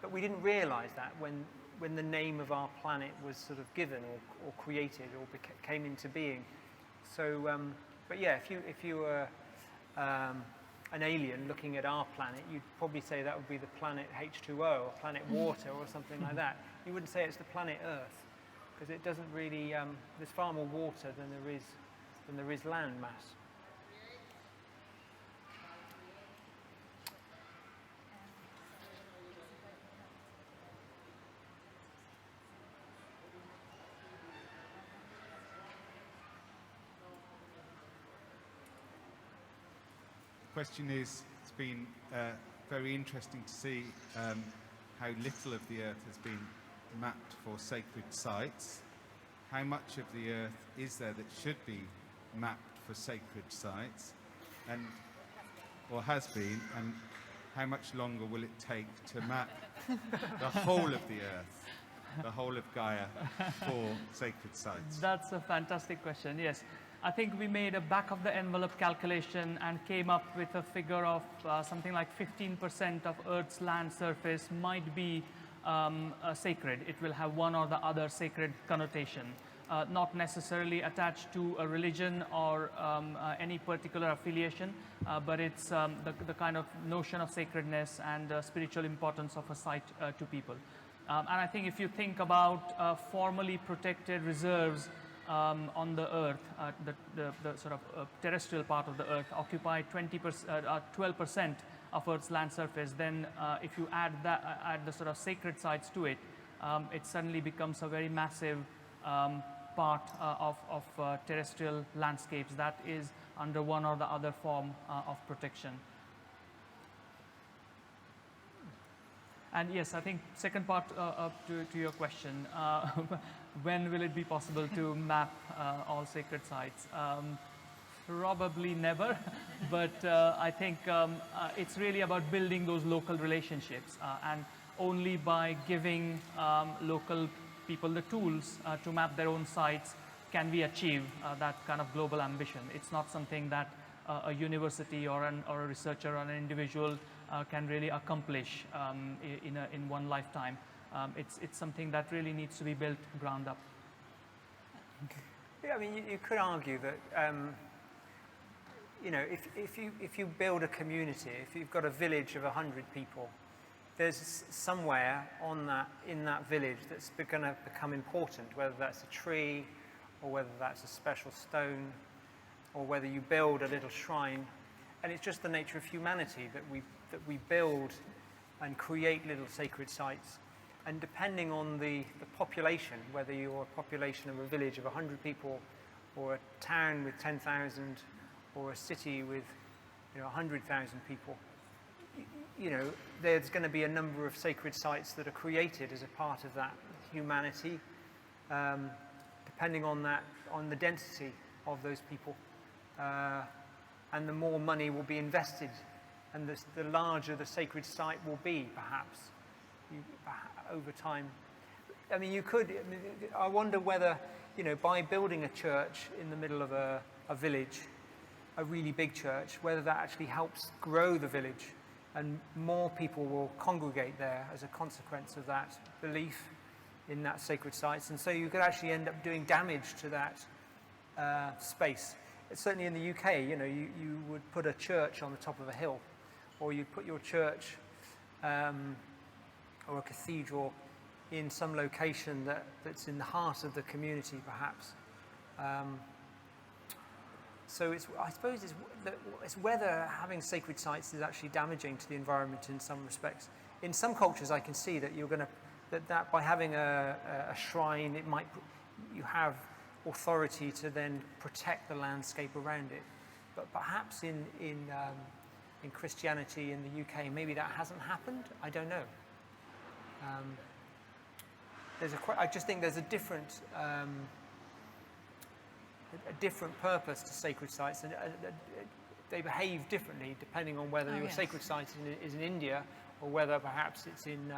but we didn't realise that when the name of our planet was sort of given or created or came into being. So, but yeah, if you were an alien looking at our planet, you'd probably say that would be the planet H2O or planet water or something like that. You wouldn't say it's the planet Earth, because it doesn't really, there's far more water than there is land mass. The question is, it's been very interesting to see how little of the Earth has been mapped for sacred sites. How much of the Earth is there that should be mapped for sacred sites, or has been, and how much longer will it take to map the whole of the Earth, the whole of Gaia, for sacred sites? That's a fantastic question, yes. I think we made a back-of-the-envelope calculation and came up with a figure of something like 15% of Earth's land surface might be sacred. It will have one or the other sacred connotation, not necessarily attached to a religion or any particular affiliation, but it's the kind of notion of sacredness and spiritual importance of a site to people. And I think if you think about formally protected reserves on the Earth, the sort of terrestrial part of the Earth occupy 12% of Earth's land surface, then if you add the sort of sacred sites to it, it suddenly becomes a very massive part of terrestrial landscapes that is under one or the other form of protection. And yes, I think second part to your question, when will it be possible to map all sacred sites? Probably never, but I think it's really about building those local relationships, and only by giving local people the tools to map their own sites can we achieve that kind of global ambition. It's not something that a university or a researcher or an individual can really accomplish in one lifetime. It's something that really needs to be built ground up. Yeah, I mean, you could argue that you know, if you build a community, if you've got a village of 100 people, there's somewhere in that village that's going to become important, whether that's a tree or whether that's a special stone or whether you build a little shrine. And it's just the nature of humanity that we build and create little sacred sites. And depending on the population, whether you're a population of a village of 100 people or a town with 10,000 or a city with 100,000 people, there's going to be a number of sacred sites that are created as a part of that humanity, depending on the density of those people. And the more money will be invested, and the larger the sacred site will be, perhaps, over time. I mean, I wonder whether, by building a church in the middle of a village, a really big church, whether that actually helps grow the village and more people will congregate there as a consequence of that belief in that sacred sites. And so you could actually end up doing damage to that space. Certainly in the UK, you would put a church on the top of a hill, or you'd put your church or a cathedral in some location that's in the heart of the community, perhaps. So I suppose it's whether having sacred sites is actually damaging to the environment in some respects. In some cultures, I can see that you're going to that by having a shrine, you have authority to then protect the landscape around it. But perhaps in Christianity in the UK, maybe that hasn't happened. I don't know. I just think there's a different purpose to sacred sites, and they behave differently depending on whether your sacred site is in India or whether perhaps it's in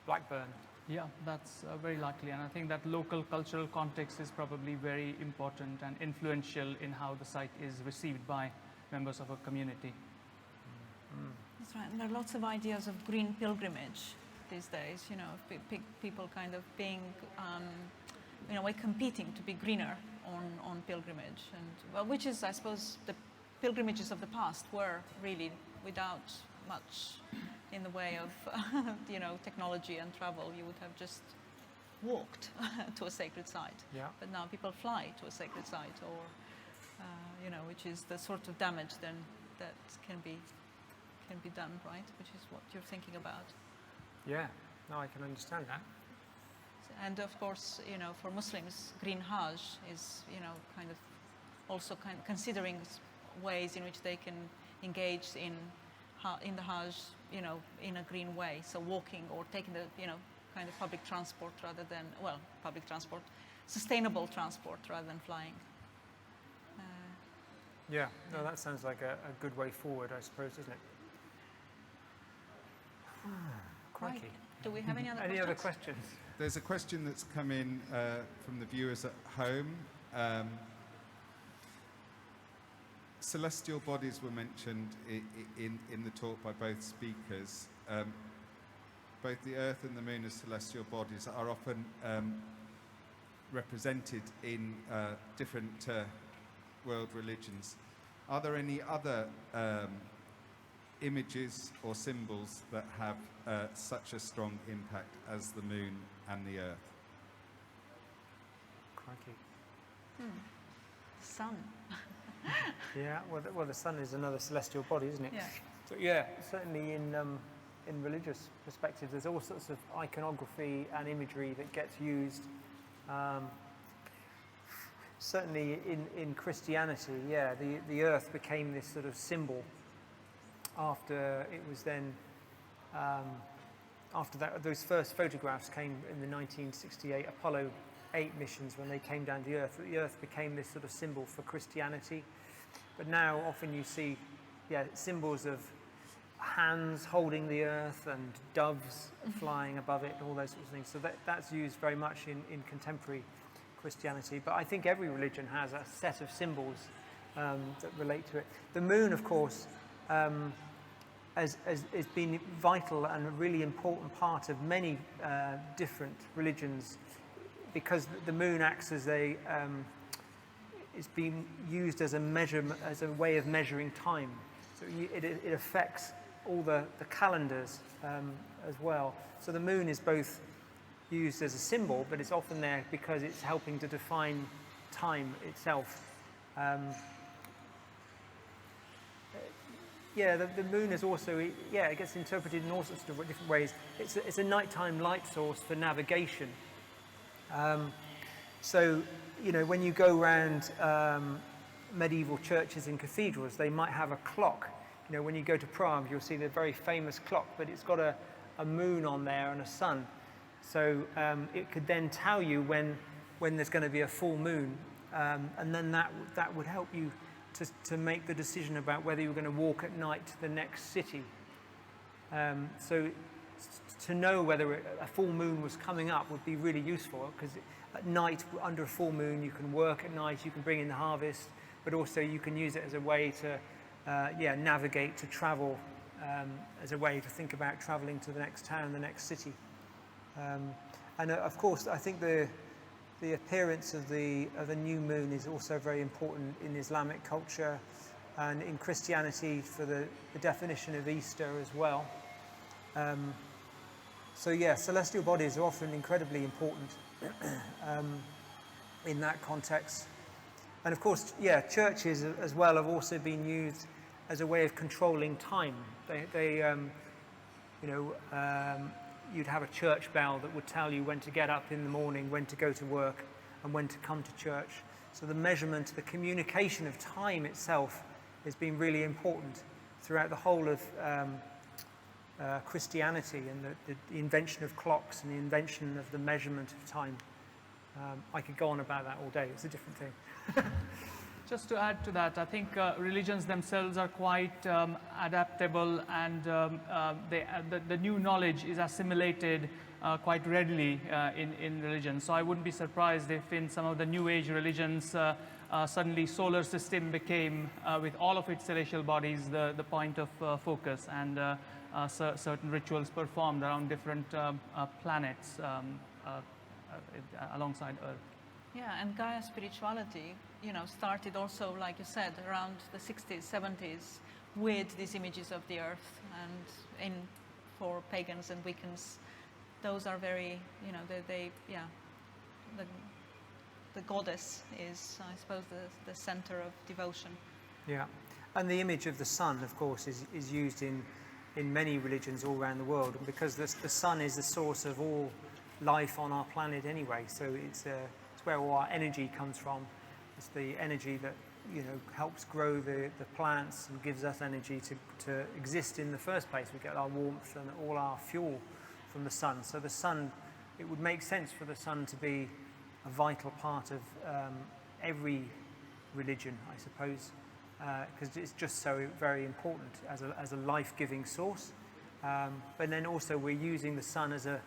Blackburn. Yeah, that's very likely, and I think that local cultural context is probably very important and influential in how the site is received by members of a community. That's right, and there are lots of ideas of green pilgrimage these days, people kind of being, in a way, competing to be greener on pilgrimage, and which is, I suppose, the pilgrimages of the past were really without much in the way of, technology and travel. You would have just walked to a sacred site. Yeah. But now people fly to a sacred site, or, which is the sort of damage then that can be done, right? Which is what you're thinking about. Yeah, no, I can understand that. And of course, for Muslims, green Hajj is, kind of also considering ways in which they can engage in the Hajj, in a green way. So walking or taking the, kind of public transport rather than, public transport, sustainable transport rather than flying. Yeah, no, that sounds like a good way forward, I suppose, doesn't it? Crikey. Right. Do we have any other questions? Any other questions? There's a question that's come in from the viewers at home. Celestial bodies were mentioned in the talk by both speakers. Both the Earth and the Moon as celestial bodies are often represented in different world religions. Are there any other images or symbols that have such a strong impact as the Moon and the Earth? Crikey. Sun. Yeah, well, the sun is another celestial body, isn't it? Yeah. So, yeah, certainly in religious perspective, there's all sorts of iconography and imagery that gets used. Certainly in Christianity, yeah, the earth became this sort of symbol after it was then, after that, those first photographs came in the 1968 Apollo 8 missions when they came down to the earth became this sort of symbol for Christianity. But now often you see, symbols of hands holding the earth and doves flying above it, all those sorts of things. So that's used very much in contemporary Christianity. But I think every religion has a set of symbols that relate to it. The moon, of course, has been vital and a really important part of many different religions, because the moon acts as it's been used as a way of measuring time. So it affects all the calendars as well. So the moon is both used as a symbol, but it's often there because it's helping to define time itself. Yeah, the moon is also, yeah, it gets interpreted in all sorts of different ways. It's a nighttime light source for navigation. So, you know, when you go around medieval churches and cathedrals, they might have a clock. You know, when you go to Prague, you'll see the very famous clock, but it's got a moon on there and a sun. So it could then tell you when there's going to be a full moon, and then that would help you to make the decision about whether you're going to walk at night to the next city. So to know whether a full moon was coming up would be really useful, because at night, under a full moon, you can work at night, you can bring in the harvest, but also you can use it as a way to navigate, to travel, as a way to think about traveling to the next town, the next city. And of course, I think the appearance of the new moon is also very important in Islamic culture and in Christianity for the definition of Easter as well. So yeah, celestial bodies are often incredibly important in that context. And of course, yeah, churches as well have also been used as a way of controlling time. You'd have a church bell that would tell you when to get up in the morning, when to go to work, and when to come to church. So the measurement, the communication of time itself has been really important throughout the whole of Christianity, and the invention of clocks and the invention of the measurement of time. I could go on about that all day. It's a different thing. Just to add to that, I think religions themselves are quite adaptable, and the new knowledge is assimilated quite readily in religion. So I wouldn't be surprised if in some of the New Age religions suddenly solar system became, with all of its celestial bodies, the point of focus, and certain rituals performed around different planets alongside Earth. Yeah, and Gaia spirituality, you know, started also, like you said, around the 60s, 70s, with these images of the earth, and for pagans and Wiccans, those are very, you know, the goddess is, I suppose, the center of devotion. Yeah, and the image of the sun, of course, is used in many religions all around the world, and because the sun is the source of all life on our planet anyway, so it's where all our energy comes from. It's the energy that, you know, helps grow the plants and gives us energy to exist in the first place. We get our warmth and all our fuel from the sun. So the sun, it would make sense for the sun to be a vital part of every religion, I suppose, because it's just so very important as a life-giving source. But then also we're using the sun as a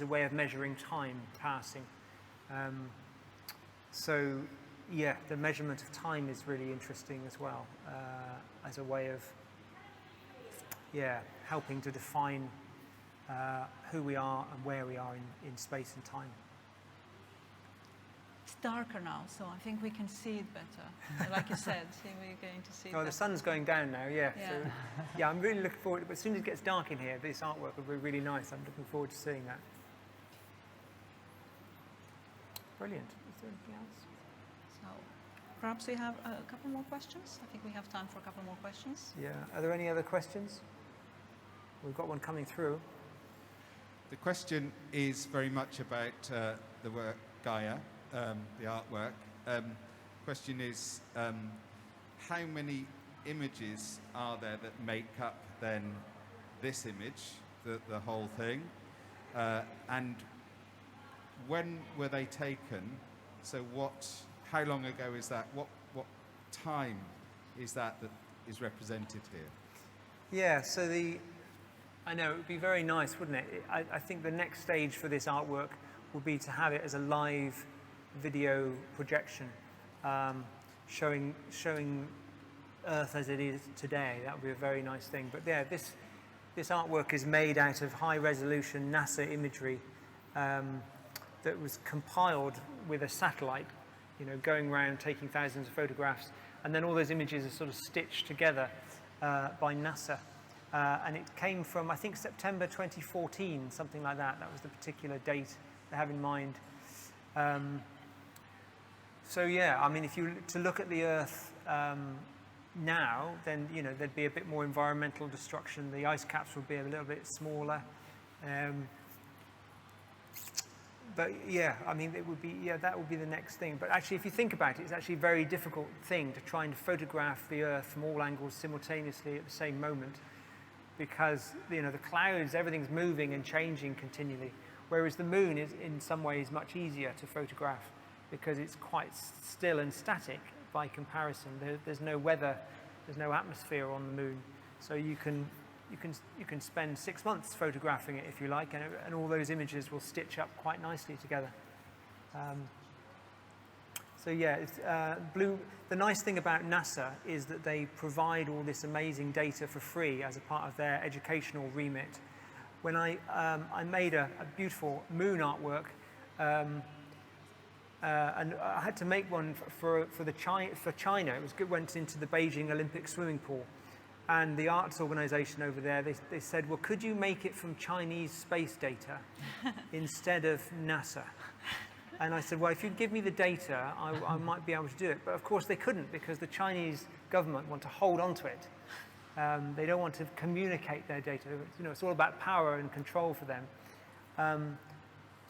way of measuring time passing. So, yeah, the measurement of time is really interesting as well, as a way of, yeah, helping to define who we are and where we are in space and time. It's darker now, so I think we can see it better. Like you said, we're going to see it the sun's going down now, yeah. Yeah. So, yeah, I'm really looking forward to it. But as soon as it gets dark in here, this artwork will be really nice. I'm looking forward to seeing that. Brilliant. Is there anything else? So perhaps we have a couple more questions. I think we have time for a couple more questions. Yeah. Are there any other questions? We've got one coming through. The question is very much about the work Gaia, the artwork. Question is, how many images are there that make up then this image, the whole thing? And when were they taken? So how long ago is that? What time is that is represented here? Yeah, so I know, it would be very nice, wouldn't it? I think the next stage for this artwork would be to have it as a live video projection, showing Earth as it is today. That would be a very nice thing. But yeah, this artwork is made out of high-resolution NASA imagery that was compiled with a satellite, you know, going around taking thousands of photographs, and then all those images are sort of stitched together by NASA. And it came from, I think, September 2014, something like that. That was the particular date they have in mind. So yeah, I mean, if you to look at the Earth now, then there'd be a bit more environmental destruction. The ice caps would be a little bit smaller. But yeah, I mean, it would be, that would be the next thing. But actually, if you think about it, it's actually a very difficult thing to try and photograph the Earth from all angles simultaneously at the same moment, because the clouds, everything's moving and changing continually, whereas the Moon is in some ways much easier to photograph because it's quite still and static by comparison. There's no weather, there's no atmosphere on the Moon, so you can spend 6 months photographing it if you like, and all those images will stitch up quite nicely together. So yeah, the nice thing about NASA is that they provide all this amazing data for free as a part of their educational remit. When I made a beautiful moon artwork, and I had to make one for China. It was good. Went into the Beijing Olympic swimming pool. And the arts organization over there, they said, well, could you make it from Chinese space data instead of NASA? And I said, well, if you give me the data, I might be able to do it. But of course they couldn't, because the Chinese government want to hold on to it. They don't want to communicate their data. It's all about power and control for them.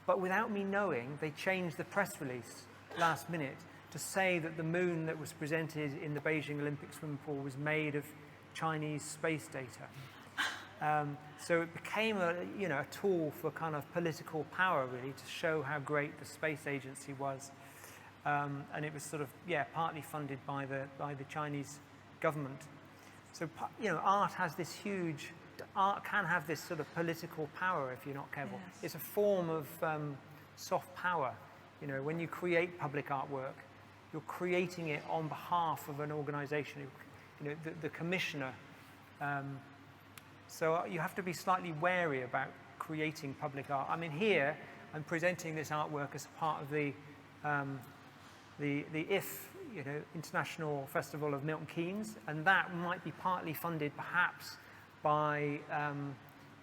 But without me knowing, they changed the press release last minute to say that the moon that was presented in the Beijing Olympic swimming pool was made of Chinese space data. So it became a tool for kind of political power, really, to show how great the space agency was. And it was sort of, partly funded by the Chinese government. So, art has this huge, art can have this sort of political power if you're not careful. Yes. It's a form of soft power. When you create public artwork, you're creating it on behalf of an organization. The commissioner. So you have to be slightly wary about creating public art. I mean, here I'm presenting this artwork as part of the IF, International Festival of Milton Keynes, and that might be partly funded perhaps by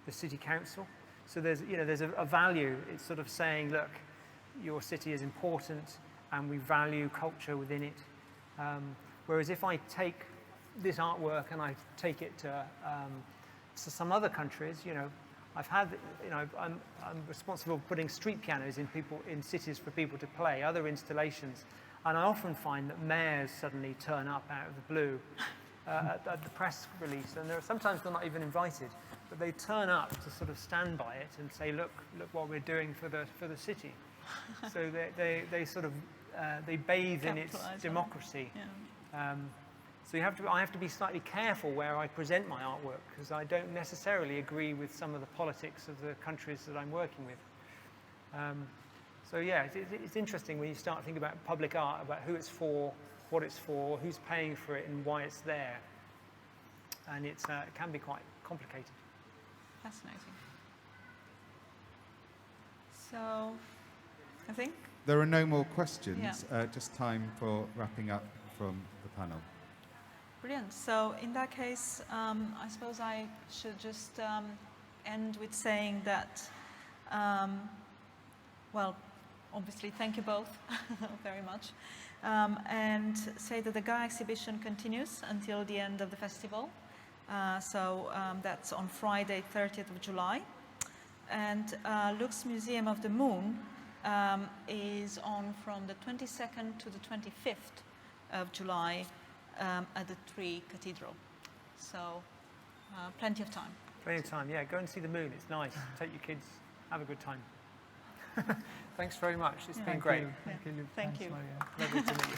the city council. So there's a value. It's sort of saying, look, your city is important, and we value culture within it. Whereas if I take this artwork and I take it to some other countries, I'm responsible for putting street pianos in cities for people to play, other installations, and I often find that mayors suddenly turn up out of the blue at the press release, and sometimes they're not even invited, but they turn up to sort of stand by it and say, look what we're doing for the city. So they sort of they bathe in its democracy. Yeah. So I have to be slightly careful where I present my artwork, because I don't necessarily agree with some of the politics of the countries that I'm working with. So yeah, it's interesting when you start thinking about public art, about who it's for, what it's for, who's paying for it, and why it's there. And it can be quite complicated. Fascinating. So, I think there are no more questions. Yeah. Just time for wrapping up from the panel. Brilliant. So in that case, I suppose I should just end with saying that, well, obviously, thank you both very much, and say that the Gaia exhibition continues until the end of the festival. So that's on Friday, 30th of July. And Luke's Museum of the Moon is on from the 22nd to the 25th of July at the Tree Cathedral. So plenty of time. Plenty of time, yeah. Go and see the moon. It's nice. Take your kids. Have a good time. Thanks very much. It's been great. Thank you. Lovely to meet you.